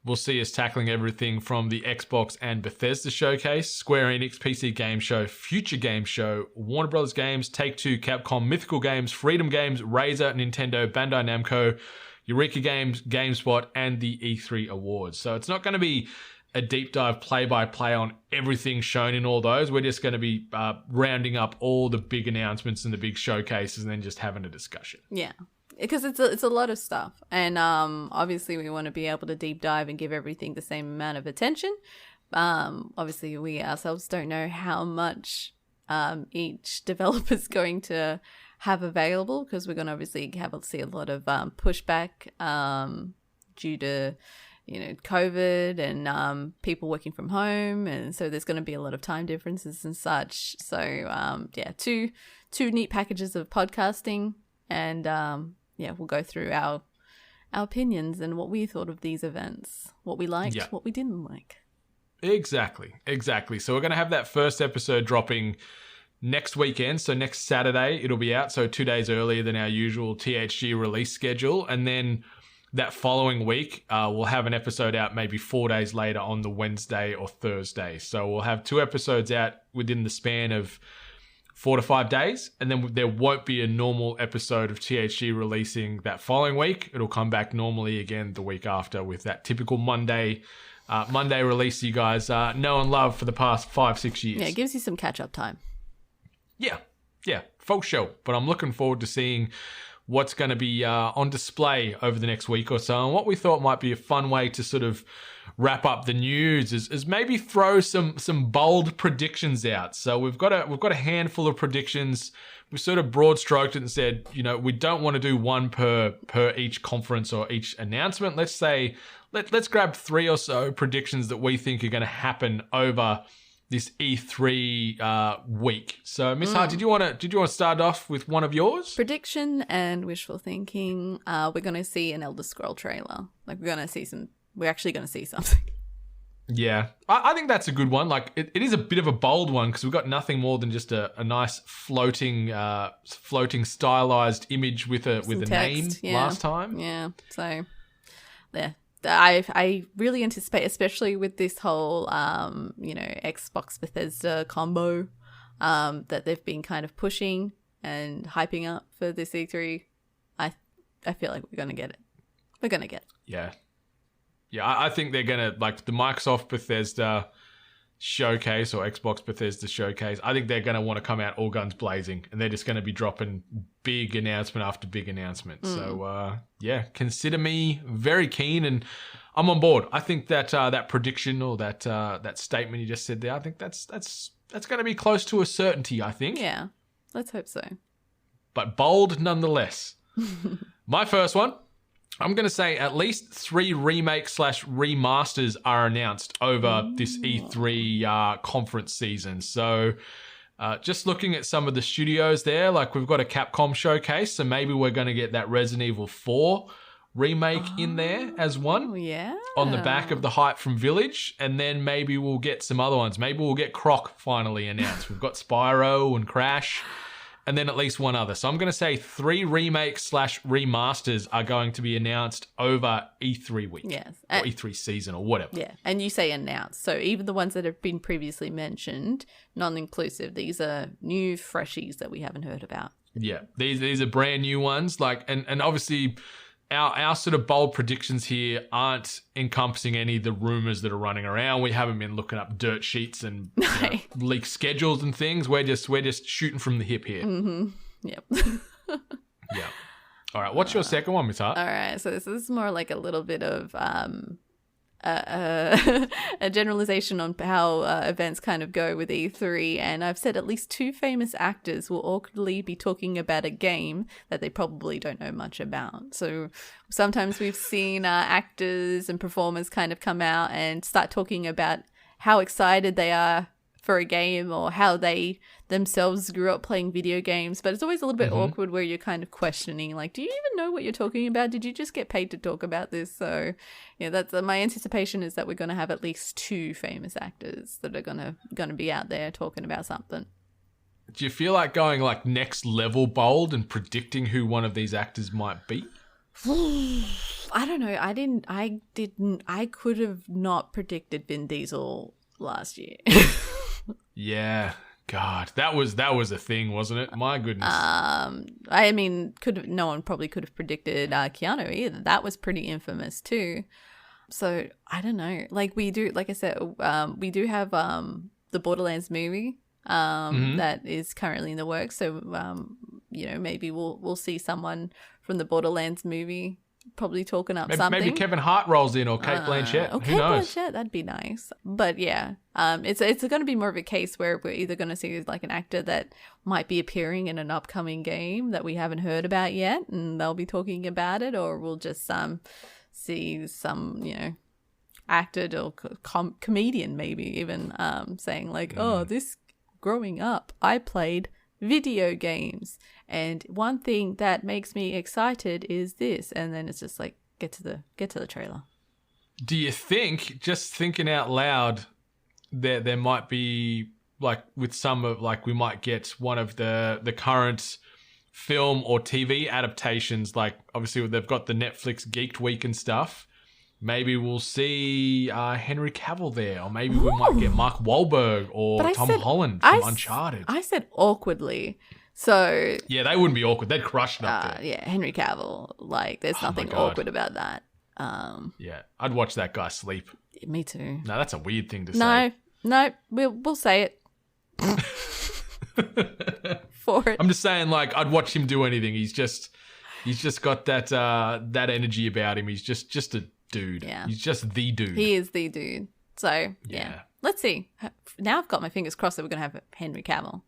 we'll see us tackling everything from the Xbox and Bethesda showcase, Square Enix PC Game Show, Future Game Show, Warner Bros. Games, Take-Two, Capcom, Mythical Games, Freedom Games, Razer, Nintendo, Bandai Namco, Eureka Games, GameSpot, and the E3 Awards. So it's not going to be a deep dive play-by-play on everything shown in all those. We're just going to be rounding up all the big announcements and the big showcases and then just having a discussion. Yeah. Because it's a lot of stuff, and obviously we want to be able to deep dive and give everything the same amount of attention. Obviously we ourselves don't know how much each developer's going to have available, because we're going to obviously see a lot of pushback due to COVID and people working from home, and so there's going to be a lot of time differences and such. So two neat packages of podcasting, and we'll go through our opinions and what we thought of these events, what we liked, what we didn't like. Exactly. So we're going to have that first episode dropping next weekend. So next Saturday, it'll be out. So 2 days earlier than our usual THG release schedule. And then that following week, we'll have an episode out maybe 4 days later on the Wednesday or Thursday. So we'll have 2 episodes out within the span of 4 to 5 days, and then there won't be a normal episode of THG releasing that following week. It'll come back normally again the week after with that typical Monday release you guys know and love for the past 5-6 years. Yeah, it gives you some catch-up time. Yeah, full show. But I'm looking forward to seeing what's going to be on display over the next week or so. And what we thought might be a fun way to sort of wrap up the news is maybe throw some bold predictions out. So we've got a handful of predictions. We sort of broad stroked it and said, we don't want to do one per each conference or each announcement. Let's say let's grab 3 or so predictions that we think are going to happen over this E3 week. So, Miss Hart, did you want to start off with one of yours? Prediction and wishful thinking. We're going to see an Elder Scroll trailer. Like we're actually going to see something. Yeah, I think that's a good one. Like it is a bit of a bold one because we've got nothing more than just a nice floating stylized image with a name last time. Yeah. So, yeah. I really anticipate, especially with this whole, Xbox Bethesda combo that they've been kind of pushing and hyping up for this E3. I feel like we're going to get it. We're going to get it. Yeah. Yeah, I think they're going to, like the Microsoft Bethesda showcase or Xbox Bethesda showcase, I think they're going to want to come out all guns blazing and they're just going to be dropping big announcement after big announcement. So, consider me very keen and I'm on board. I think that that prediction or that statement you just said there, I think that's going to be close to a certainty, I think. Yeah, let's hope so. But bold nonetheless. My first one, I'm going to say at least 3 remakes/remasters are announced over this E3 conference season. So just looking at some of the studios there, like we've got a Capcom showcase, so maybe we're going to get that Resident Evil 4 remake in there as one. Yeah. On the back of the hype from Village. And then maybe we'll get some other ones. Maybe we'll get Croc finally announced. We've got Spyro and Crash. And then at least one other. So I'm going to say 3 remakes/remasters are going to be announced over E3 week. Yes. Or E3 season or whatever. Yeah. And you say announced. So even the ones that have been previously mentioned, non-inclusive, these are new freshies that we haven't heard about. Yeah. These are brand new ones. Like, and obviously our sort of bold predictions here aren't encompassing any of the rumors that are running around. We haven't been looking up dirt sheets and leak schedules and things. We're just shooting from the hip here. Mm-hmm. Yep. Yeah. All right. What's your second one, Miss Hart? All right. So this is more like a little bit of a generalization on how events kind of go with E3, and I've said at least 2 famous actors will awkwardly be talking about a game that they probably don't know much about. So sometimes we've seen actors and performers kind of come out and start talking about how excited they are for a game or how they themselves grew up playing video games, but it's always a little bit awkward where you're kind of questioning, like, do you even know what you're talking about? Did you just get paid to talk about this? So yeah, that's my anticipation is that we're going to have at least 2 famous actors that are going to be out there talking about something. Do you feel like going like next level bold and predicting who one of these actors might be? I don't know. I could have not predicted Vin Diesel last year. Yeah, God, that was a thing, wasn't it? My goodness. I mean, no one probably could have predicted Keanu either. That was pretty infamous too. So I don't know. Like we do, like I said, we do have the Borderlands movie that is currently in the works. So maybe we'll see someone from the Borderlands movie probably talking up something. Maybe Kevin Hart rolls in or Cate Blanchett. Who knows? Blanchett, that'd be nice. But yeah, it's going to be more of a case where we're either going to see like an actor that might be appearing in an upcoming game that we haven't heard about yet, and they'll be talking about it, or we'll just see some actor or comedian maybe even saying like, oh, this growing up I played video games, and one thing that makes me excited is this, and then it's just like get to the trailer. Do you think, just thinking out loud, there might be like with some of like we might get one of the current film or TV adaptations, like obviously they've got the Netflix Geeked Week and stuff. Maybe we'll see Henry Cavill there, or maybe we might get Mark Wahlberg or Tom Holland from Uncharted. I said awkwardly. So yeah, they wouldn't be awkward. They'd crush it up there. Yeah, Henry Cavill. Like, there's nothing awkward about that. Yeah, I'd watch that guy sleep. Me too. No, that's a weird thing to say. No, we'll say it. For it. I'm just saying, like, I'd watch him do anything. He's just He's just got that energy about him. He's just a dude. Yeah. He's just the dude. He is the dude. So, yeah. Let's see. Now I've got my fingers crossed that we're going to have Henry Cavill.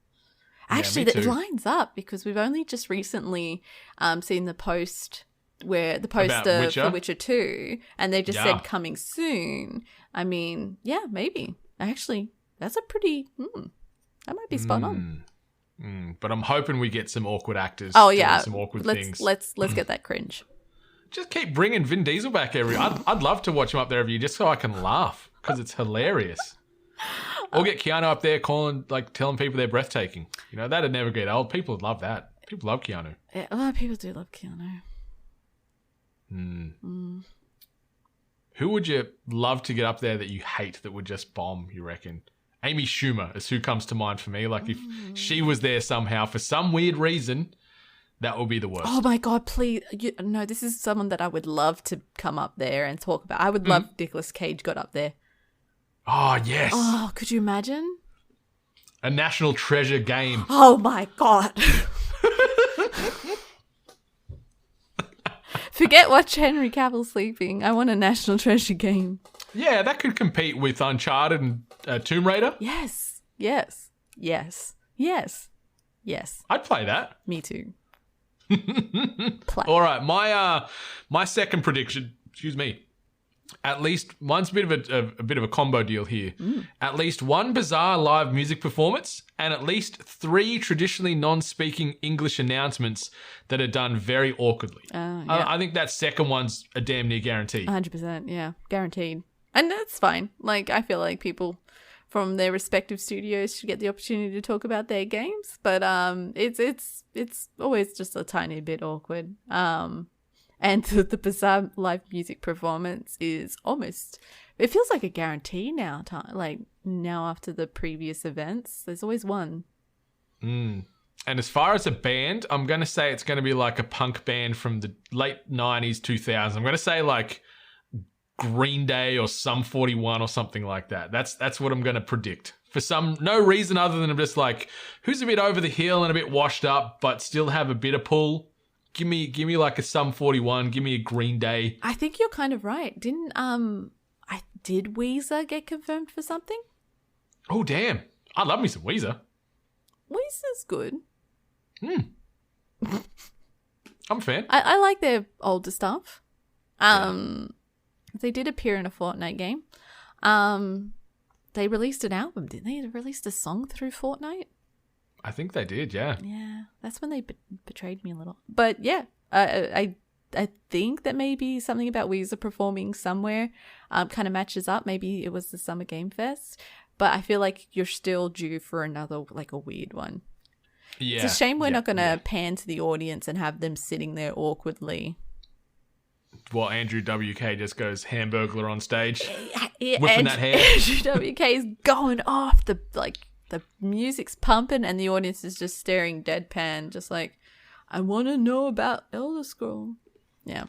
Actually, me too. it lines up because we've only just recently seen the poster for Witcher 2, and they just said coming soon. I mean, yeah, maybe. Actually, that's a pretty... that might be spot on. But I'm hoping we get some awkward actors. Oh, yeah. Some awkward things. Let's get that cringe. Just keep bringing Vin Diesel back I'd love to watch him up there every year just so I can laugh because it's hilarious. Or get Keanu up there telling people they're breathtaking. You know, that'd never get old. People would love that. People love Keanu. Yeah, a lot of people do love Keanu. Who would you love to get up there that you hate that would just bomb, you reckon? Amy Schumer is who comes to mind for me. Like, if she was there somehow for some weird reason, that would be the worst. Oh my God, please. No, this is someone that I would love to come up there and talk about. I would love if Nicolas Cage got up there. Oh, yes. Oh, could you imagine? A national treasure game. Oh my God. Forget watch Henry Cavill sleeping. I want a national treasure game. Yeah, that could compete with Uncharted and Tomb Raider. Yes. I'd play that. Me too. All right, my second prediction. Excuse me. At least mine's a bit of a combo deal here. At least one bizarre live music performance, and at least 3 traditionally non-speaking English announcements that are done very awkwardly. I think that second one's a damn near guarantee. 100%, yeah, guaranteed, and that's fine. Like, I feel like people from their respective studios should get the opportunity to talk about their games, but it's always just a tiny bit awkward. And the bizarre live music performance is almost... It feels like a guarantee now. Like, now after the previous events, there's always one. And as far as a band, I'm going to say it's going to be like a punk band from the late 90s, 2000s. I'm going to say like Green Day or Sum 41 or something like that. That's what I'm going to predict. For no reason other than I'm just like, who's a bit over the hill and a bit washed up, but still have a bit of pull? Give me like a Sum 41. Give me a Green Day. I think you're kind of right. Did Weezer get confirmed for something? Oh, damn. I love me some Weezer. Weezer's good. I'm a fan. I like their older stuff. They did appear in a Fortnite game. They released an album, didn't they? They released a song through Fortnite. I think they did, yeah. Yeah, that's when they betrayed me a little. But yeah, I think that maybe something about Weezer performing somewhere kind of matches up. Maybe it was the Summer Game Fest. But I feel like you're still due for another, like, a weird one. Yeah. It's a shame we're not going to pan to the audience and have them sitting there awkwardly. Well, Andrew WK just goes Hamburglar on stage, Yeah, whipping that hair. Andrew WK is going off. The music's pumping and the audience is just staring deadpan, just like, I want to know about Elder Scroll. Yeah.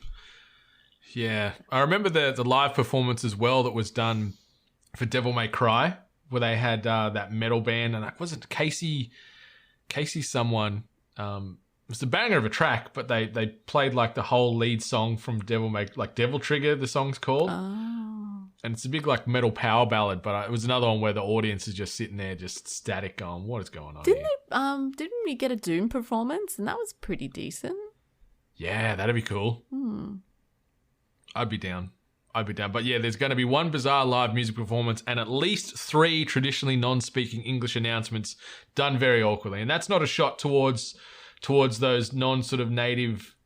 Yeah. I remember the live performance as well that was done for Devil May Cry, where they had that metal band, and it wasn't Casey someone. It was a banger of a track, but they played like the whole lead song from Devil Trigger, the song's called. Oh. And it's a big like metal power ballad, but it was another one where the audience is just sitting there just static going, what is going on here? Didn't we get a Doom performance? And that was pretty decent. Yeah, that'd be cool. I'd be down. But yeah, there's going to be one bizarre live music performance and at least 3 traditionally non-speaking English announcements done very awkwardly. And that's not a shot towards those non-sort of native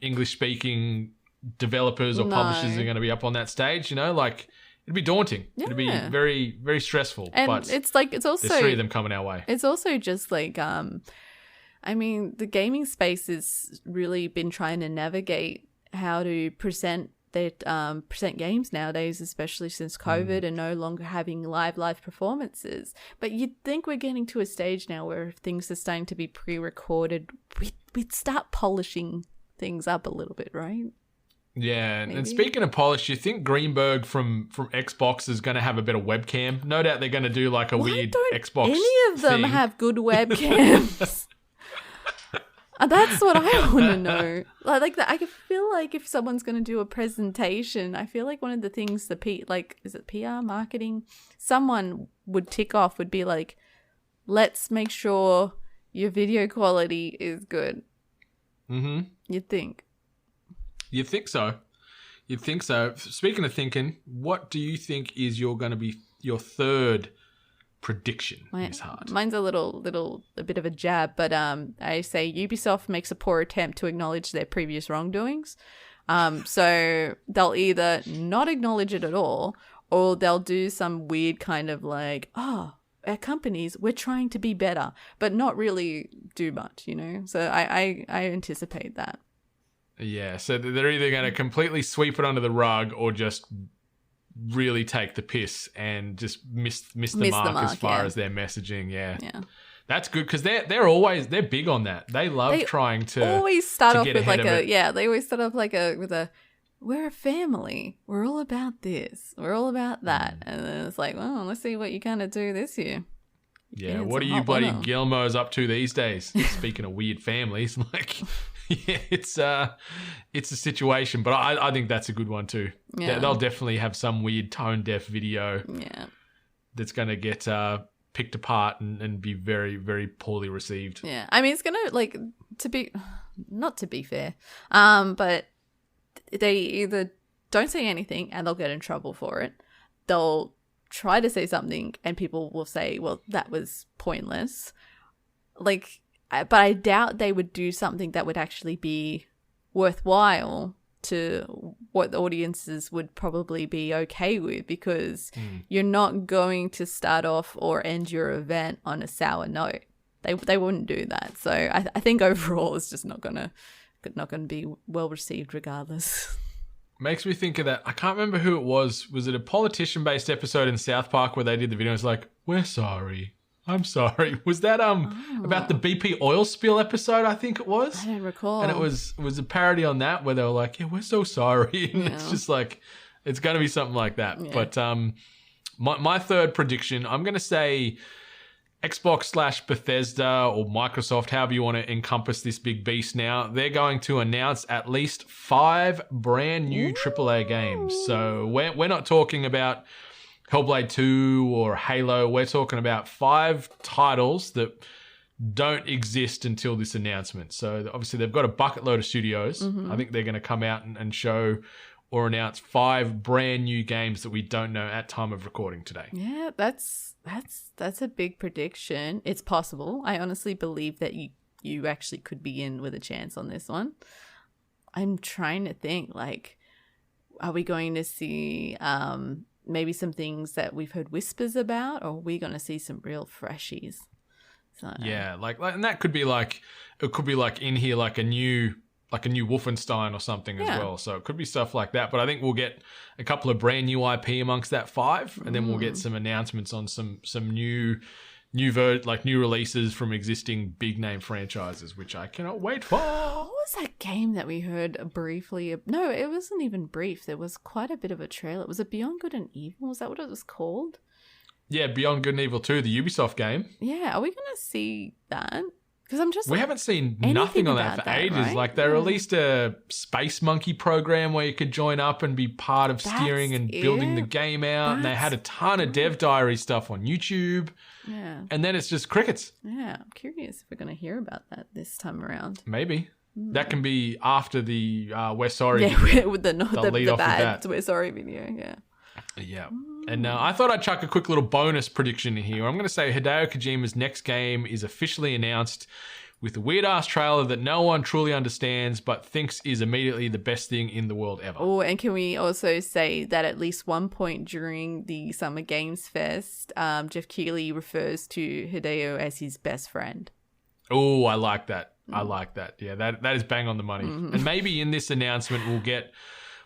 English-speaking developers or publishers that are going to be up on that stage. You know, like, it'd be daunting. Yeah. It'd be very, very stressful. And but it's also there's 3 of them coming our way. It's also just like, I mean, the gaming space has really been trying to navigate how to present games nowadays, especially since COVID and no longer having live performances. But you'd think we're getting to a stage now where things are starting to be pre-recorded. We'd start polishing things up a little bit, right? Yeah, and speaking of polish, you think Greenberg from Xbox is going to have a better webcam? No doubt they're going to do like a weird Xbox any of them thing. have good webcams? That's what I want to know. Like that, I feel like if someone's going to do a presentation, I feel like one of the things is it PR marketing? Someone would tick off would be like, let's make sure your video quality is good. Mm-hmm. You'd think. You'd think so. You'd think so. Speaking of thinking, what do you think is going to be your third prediction, Miss Hart? Mine's a bit of a jab, but I say Ubisoft makes a poor attempt to acknowledge their previous wrongdoings. So they'll either not acknowledge it at all, or they'll do some weird kind of like, our companies, we're trying to be better, but not really do much, So I anticipate that. Yeah, so they're either going to completely sweep it under the rug or just really take the piss and just miss the mark as far as their messaging. Yeah. That's good because they're big on that. They love trying to always start off get with ahead of it. they always start off with a we're a family. We're all about this. We're all about that. And then it's like, well, let's see what you kind of do this year. Yeah, what are you bloody Gilmos up to these days? Speaking of weird families, like, yeah, it's a situation, but I think that's a good one too. Yeah. They'll definitely have some weird tone deaf video. Yeah, that's gonna get picked apart and be very, very poorly received. Yeah, I mean, it's gonna not to be fair, but they either don't say anything and they'll get in trouble for it. They'll try to say something and people will say, well, that was pointless. But I doubt they would do something that would actually be worthwhile to what the audiences would probably be okay with, because you're not going to start off or end your event on a sour note. They wouldn't do that. So I think overall it's just not gonna be well received regardless. Makes me think of that. I can't remember who it was. Was it a politician-based episode in South Park where they did the video? It's like, we're sorry. I'm sorry. Was that about the BP oil spill episode? I think it was. I don't recall. And it was a parody on that where they were like, yeah, we're so sorry. And it's just like, it's going to be something like that. Yeah. But my third prediction, I'm going to say Xbox/Bethesda or Microsoft, however you want to encompass this big beast now, they're going to announce at least 5 brand new AAA games. So we're not talking about Hellblade 2 or Halo. We're talking about 5 titles that don't exist until this announcement. So obviously they've got a bucket load of studios. I think they're going to come out and show or announce 5 brand new games that we don't know at time of recording today. Yeah, that's a big prediction. It's possible. I honestly believe that you actually could be in with a chance on this one. I'm trying to think, like, are we going to see maybe some things that we've heard whispers about, or are we going to see some real freshies? So, yeah, like and that could be like, it could be like in here like a new Wolfenstein or something as well. So it could be stuff like that. But I think we'll get a couple of brand new IP amongst that 5, and then we'll get some announcements on some new releases from existing big name franchises, which I cannot wait for. What was that game that we heard briefly? No, it wasn't even brief. There was quite a bit of a trailer. Was it Beyond Good and Evil? Was that what it was called? Yeah, Beyond Good and Evil 2, the Ubisoft game. Yeah, are we going to see that? Because we haven't seen nothing on that for ages. Right? Like they released a Space Monkey program where you could join up and be part of steering and building the game out. And they had a ton of dev diary stuff on YouTube. Yeah. And then it's just crickets. Yeah. I'm curious if we're going to hear about that this time around. Maybe. That can be after the We're Sorry video. With the bad We're Sorry video. Yeah. Yeah. And I thought I'd chuck a quick little bonus prediction in here. I'm going to say Hideo Kojima's next game is officially announced with a weird-ass trailer that no one truly understands but thinks is immediately the best thing in the world ever. Oh, and can we also say that at least one point during the Summer Games Fest, Jeff Keighley refers to Hideo as his best friend. Oh, I like that. I like that. Yeah, that is bang on the money. And maybe in this announcement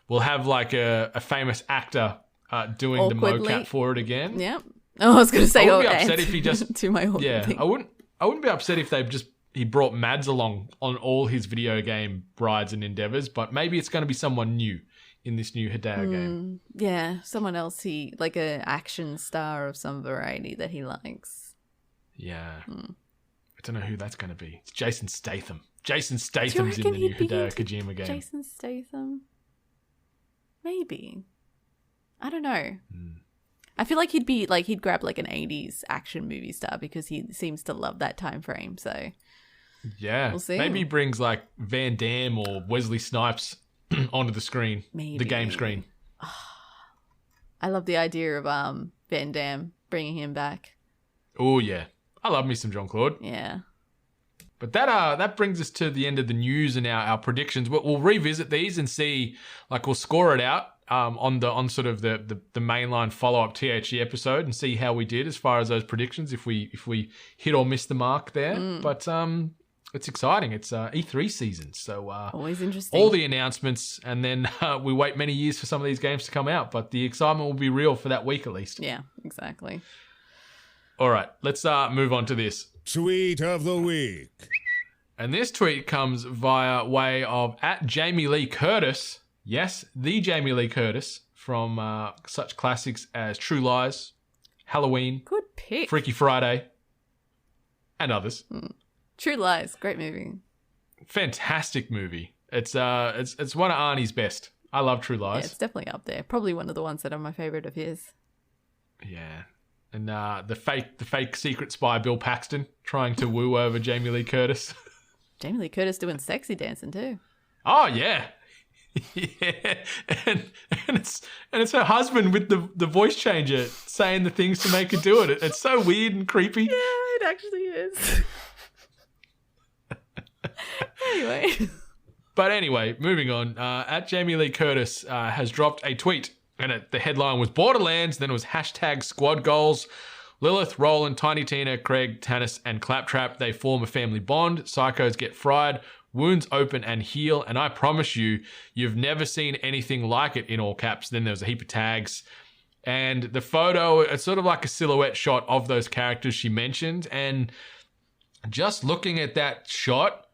we'll have like a famous actor doing awkwardly the mocap for it again. Yeah. Oh, I was going to say, I wouldn't be upset if he just to my own thing. I wouldn't be upset if he brought Mads along on all his video game rides and endeavors, but maybe it's going to be someone new in this new Hideo game. Yeah, someone else like an action star of some variety that he likes. Yeah. don't know who that's going to be. It's Jason Statham. Jason Do you Statham's in reckon the new he'd be Hideo into Kojima game. Jason Statham? Maybe. I don't know. I feel like he'd grab like an 80s action movie star because he seems to love that time frame. So yeah, we'll see. Maybe he brings like Van Damme or Wesley Snipes onto the screen, the game screen. I love the idea of Van Damme bringing him back. Oh yeah, I love me some Jean-Claude. Yeah. But that brings us to the end of the news and our predictions. We'll revisit these and see, like we'll score it out on sort of the mainline follow-up THE episode and see how we did as far as those predictions, if we hit or miss the mark there. But it's exciting. It's E3 season, so always interesting. All the announcements, and then we wait many years for some of these games to come out, but the excitement will be real for that week at least. Yeah, exactly. All right, let's move on to this. Tweet of the week. And this tweet comes via way of @JamieLeeCurtis. Yes, the Jamie Lee Curtis from such classics as True Lies, Halloween, Good pick. Freaky Friday, and others. True Lies, great movie. Fantastic movie. It's one of Arnie's best. I love True Yeah, Lies. it's definitely up there. Probably one of the ones that are my favorite of his. Yeah. And the fake secret spy Bill Paxton trying to woo over Jamie Lee Curtis. Jamie Lee Curtis doing sexy dancing too. Oh yeah. Yeah. And it's her husband with the voice changer saying the things to make her do it. It's so weird and creepy. Yeah, it actually is. Anyway. But anyway, moving on. @Jamie Lee Curtis has dropped a tweet, and the headline was Borderlands. Then it was #squad goals. Lilith, Roland, Tiny Tina, Craig, Tannis, and Claptrap. They form a family bond. Psychos get fried. Wounds open and heal. And I promise you've never seen anything like it, in all caps. Then there was a heap of tags. And the photo, it's sort of like a silhouette shot of those characters she mentioned. And just looking at that shot,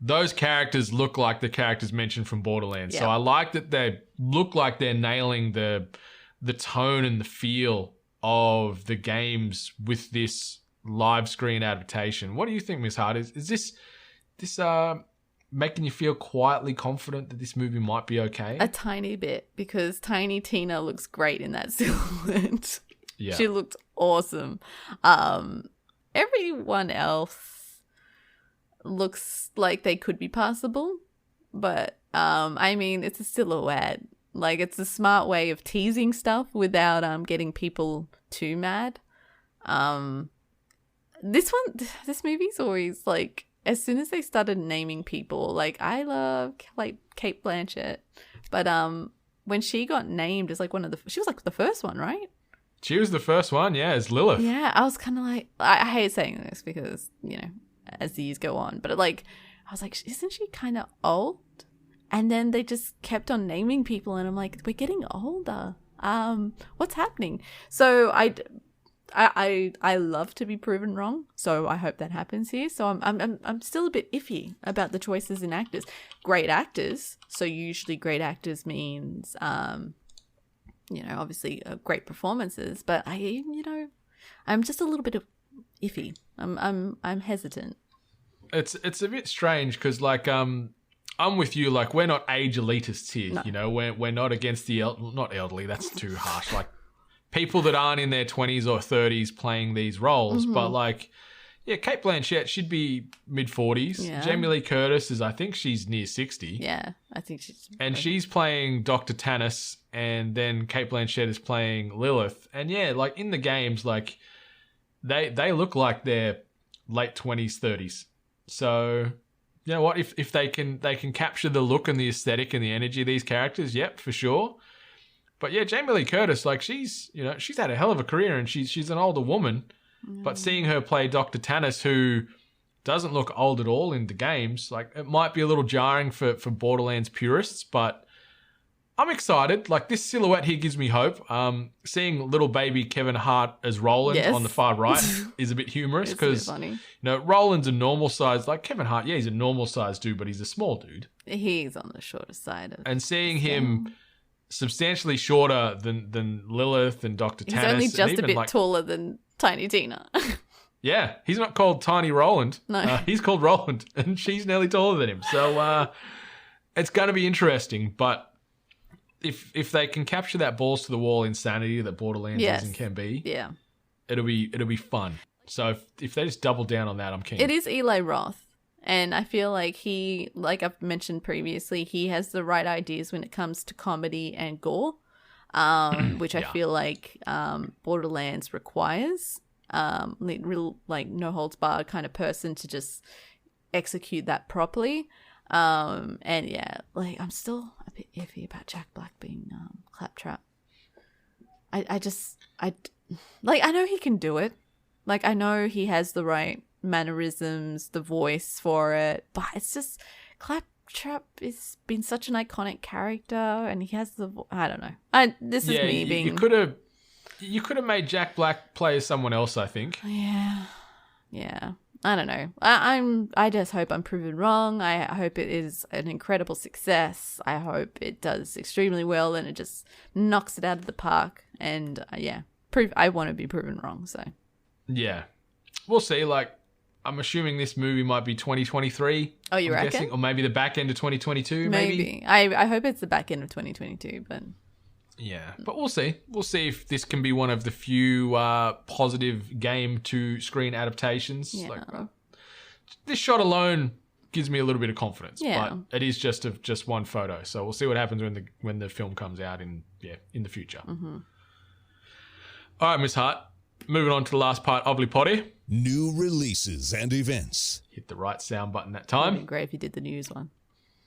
those characters look like the characters mentioned from Borderlands. So I like that they look like they're nailing the tone and the feel of the games with this live screen adaptation. What do you think, Miss Hart? Is this making you feel quietly confident that this movie might be okay? A tiny bit, because Tiny Tina looks great in that silhouette. Yeah. She looked awesome. Everyone else looks like they could be passable, but I mean, it's a silhouette. Like, it's a smart way of teasing stuff without getting people too mad. This movie's always like, as soon as they started naming people, like, I love like Cate Blanchett, but when she got named as like she was like the first one, right? She was the first one, yeah, as Lilith. Yeah, I was kind of like, I hate saying this because, you know, as the years go on, but like, I was like, isn't she kind of old? And then they just kept on naming people, and I'm like, we're getting older. What's happening? So I love to be proven wrong, so I hope that happens here. So I'm still a bit iffy about the choices in actors. Great actors. So usually great actors means you know, obviously great performances, but I'm just a little bit of iffy. I'm hesitant. It's a bit strange because like I'm with you. Like, we're not age elitists here. No. You know, we're not against the not elderly. That's too harsh. Like, people that aren't in their 20s or 30s playing these roles. Mm-hmm. But like, yeah, Cate Blanchett should be mid 40s. Yeah. Jamie Lee Curtis I think she's near 60. Yeah, I think she's. And she's playing Dr. Tannis, and then Cate Blanchett is playing Lilith. And yeah, like in the games, like they look like they're late 20s, 30s. So, you know what? If they can capture the look and the aesthetic and the energy of these characters, yep, for sure. But yeah, Jamie Lee Curtis, like she's had a hell of a career, and she's an older woman. But seeing her play Dr. Tannis, who doesn't look old at all in the games, like it might be a little jarring for Borderlands purists, but I'm excited. Like, this silhouette here gives me hope. Seeing little baby Kevin Hart as Roland on the far right is a bit humorous because, you know, Roland's a normal size. Like Kevin Hart, yeah, he's a normal size dude, but he's a small dude. He's on the shorter side. And seeing him substantially shorter than Lilith and Dr. Tannis. He's only just and a bit taller than Tiny Tina. Yeah, he's not called Tiny Roland. No. He's called Roland, and she's nearly taller than him. So it's going to be interesting. But if they can capture that balls to the wall insanity that Borderlands is and can be, yeah, it'll be fun. So if they just double down on that, I'm keen. It is Eli Roth, and I feel like he, like I've mentioned previously, he has the right ideas when it comes to comedy and gore, which I feel like Borderlands requires. Real like no holds barred kind of person to just execute that properly. And yeah, like I'm still a bit iffy about Jack Black being Claptrap. I know he can do it. Like I know he has the right mannerisms, the voice for it, but it's just Claptrap has been such an iconic character, and he has I don't know. This is me being. You could have made Jack Black play as someone else, I think. Yeah. I don't know. I just hope I'm proven wrong. I hope it is an incredible success. I hope it does extremely well and it just knocks it out of the park. And I want to be proven wrong. So yeah, we'll see. Like, I'm assuming this movie might be 2023. Oh, you reckon? Guessing, or maybe the back end of 2022. Maybe. I hope it's the back end of 2022, but. Yeah, but we'll see. We'll see if this can be one of the few positive game to screen adaptations. Yeah. Like, this shot alone gives me a little bit of confidence. Yeah. But it is just one photo, so we'll see what happens when the film comes out in the future. Mm-hmm. All right, Miss Hart. Moving on to the last part, Obly Potty. New releases and events. Hit the right sound button that It'd time. be great if you did the news one.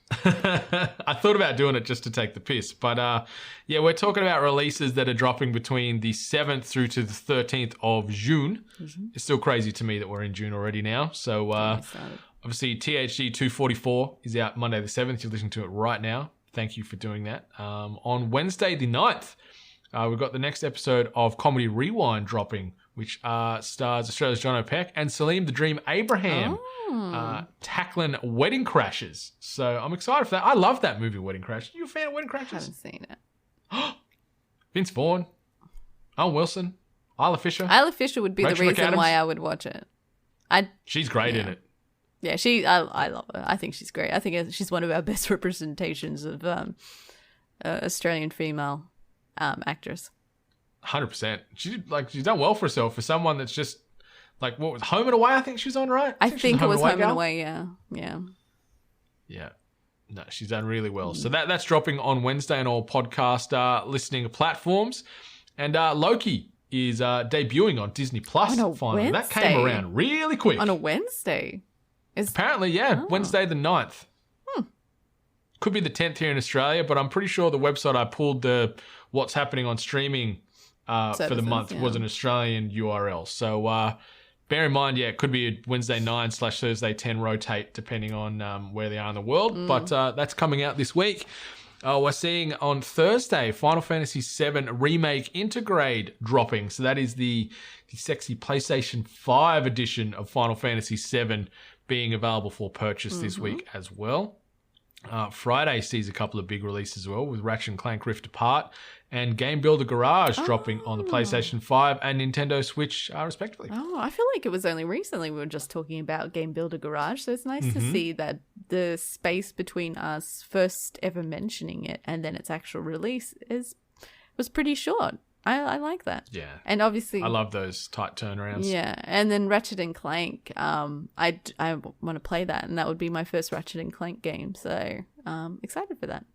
I thought about doing it just to take the piss, but we're talking about releases that are dropping between the 7th through to the 13th of June. Mm-hmm. It's still crazy to me that we're in June already now. So obviously THG 244 is out Monday the 7th. You're listening to it right now. Thank you for doing that. On Wednesday the 9th, we've got the next episode of Comedy Rewind dropping, which stars Australia's John O'Peck and Salim the Dream Abraham. Tackling wedding crashes. So I'm excited for that. I love that movie, Wedding Crashes. You a fan of Wedding Crashes? I haven't seen it. Vince Vaughn, Owen Wilson, Isla Fisher. Isla Fisher would be Rachel the reason McAdams. why I would watch it. She's great in it. Yeah, I love her. I think she's great. I think she's one of our best representations of Australian female actress. 100%. She's done well for herself for someone that's just like, what was Home and Away? I think she was on, right? I think it was Home and girl. Away. Yeah. No, she's done really well. So that's dropping on Wednesday on all podcast listening platforms, and Loki is debuting on Disney Plus. Finally, that came around really quick on a Wednesday. Apparently, Wednesday the 9th. Could be the 10th here in Australia, but I'm pretty sure the website I pulled the what's happening on streaming for the month was an Australian URL. So bear in mind, it could be a Wednesday 9/Thursday 10 rotate, depending on where they are in the world. But that's coming out this week. We're seeing on Thursday Final Fantasy VII Remake Intergrade dropping. So that is the sexy PlayStation 5 edition of Final Fantasy VII being available for purchase this week as well. Friday sees a couple of big releases as well, with Ratchet & Clank Rift Apart and Game Builder Garage dropping on the PlayStation 5 and Nintendo Switch, respectively. Oh, I feel like it was only recently we were just talking about Game Builder Garage, so it's nice to see that the space between us first ever mentioning it and then its actual release was pretty short. I like that. Yeah. And obviously, I love those tight turnarounds. Yeah. And then Ratchet and Clank, I want to play that, and that would be my first Ratchet and Clank game. So excited for that.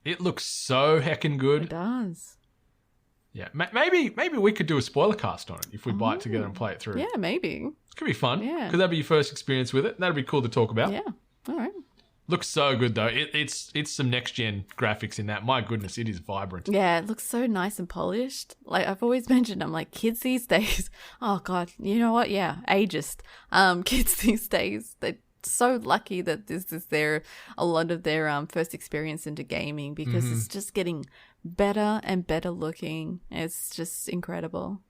It looks so heckin' good. It does. Yeah. Maybe we could do a spoiler cast on it if we buy it together and play it through. Yeah, maybe. It could be fun. Yeah. Because that'd be your first experience with it. That'd be cool to talk about. Yeah. All right. Looks so good though. It's some next gen graphics in that. My goodness, it is vibrant. Yeah, it looks so nice and polished. Like I've always mentioned, I'm like, kids these days. Oh God, you know what? Yeah, ageist. Kids these days, they're so lucky that this is a lot of their first experience into gaming, because it's just getting better and better looking. It's just incredible.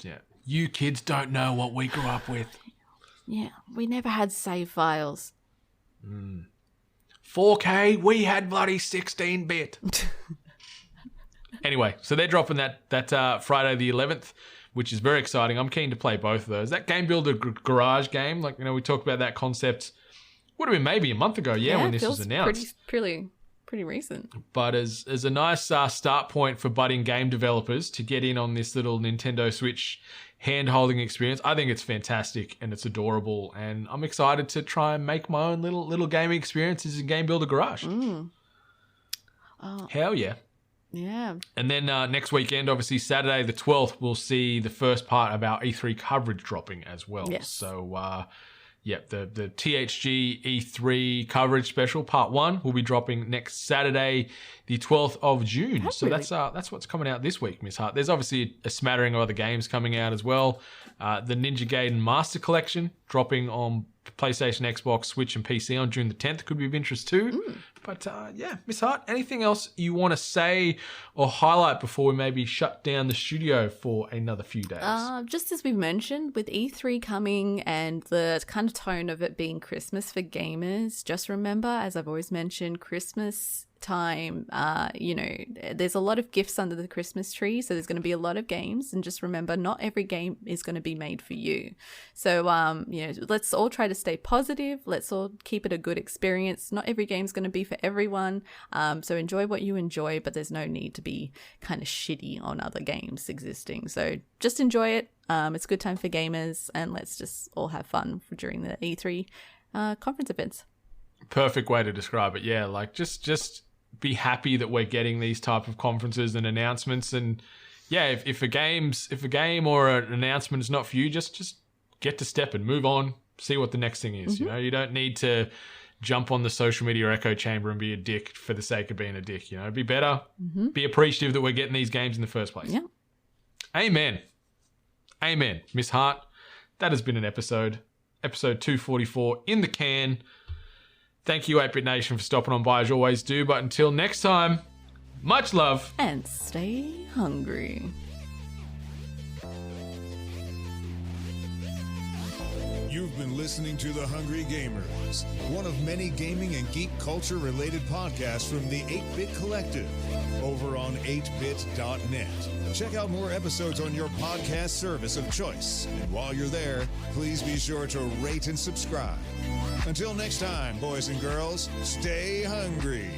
Yeah, you kids don't know what we grew up with. Yeah, we never had save files. 4K, we had bloody 16-bit. Anyway, so they're dropping that Friday the 11th. which is very exciting. I'm keen to play both of those. That Game Builder Garage game, like, we talked about that concept, would have been maybe a month ago, when this was announced. Pretty recent. But as a nice start point for budding game developers to get in on this little Nintendo Switch hand-holding experience, I think it's fantastic and it's adorable, and I'm excited to try and make my own little gaming experiences in Game Builder Garage. Hell yeah. Yeah. And then next weekend, obviously Saturday the 12th, we'll see the first part of our E3 coverage dropping as well. Yes. So, the THG E3 coverage special, part 1, will be dropping next Saturday, the 12th of June. That's what's coming out this week, Miss Hart. There's obviously a smattering of other games coming out as well. The Ninja Gaiden Master Collection dropping on PlayStation, Xbox, Switch, and PC on June the 10th could be of interest too. But Miss Hart, anything else you want to say or highlight before we maybe shut down the studio for another few days? Just as we mentioned, with E3 coming and the kind of tone of it being Christmas for gamers, just remember, as I've always mentioned, Christmas time, there's a lot of gifts under the Christmas tree, so there's going to be a lot of games, and just remember, not every game is going to be made for you. So let's all try to stay positive, let's all keep it a good experience. Not every game's going to be for everyone, so enjoy what you enjoy, but there's no need to be kind of shitty on other games existing. So just enjoy it. It's a good time for gamers, and let's just all have fun during the E3 conference events. Perfect way to describe it. Yeah, like just be happy that we're getting these type of conferences and announcements. And if a game or an announcement is not for you, just get to step and move on, see what the next thing is. You don't need to jump on the social media echo chamber and be a dick for the sake of being a dick. Be better, be appreciative that we're getting these games in the first place. Yeah. Amen, Miss Hart. That has been an episode 244 in the can. Thank you, 8-Bit Nation, for stopping on by as you always do. But until next time, much love. And stay hungry. You've been listening to The Hungry Gamers, one of many gaming and geek culture related podcasts from the 8-Bit Collective over on 8bit.net. Check out more episodes on your podcast service of choice. And while you're there, please be sure to rate and subscribe. Until next time, boys and girls, stay hungry.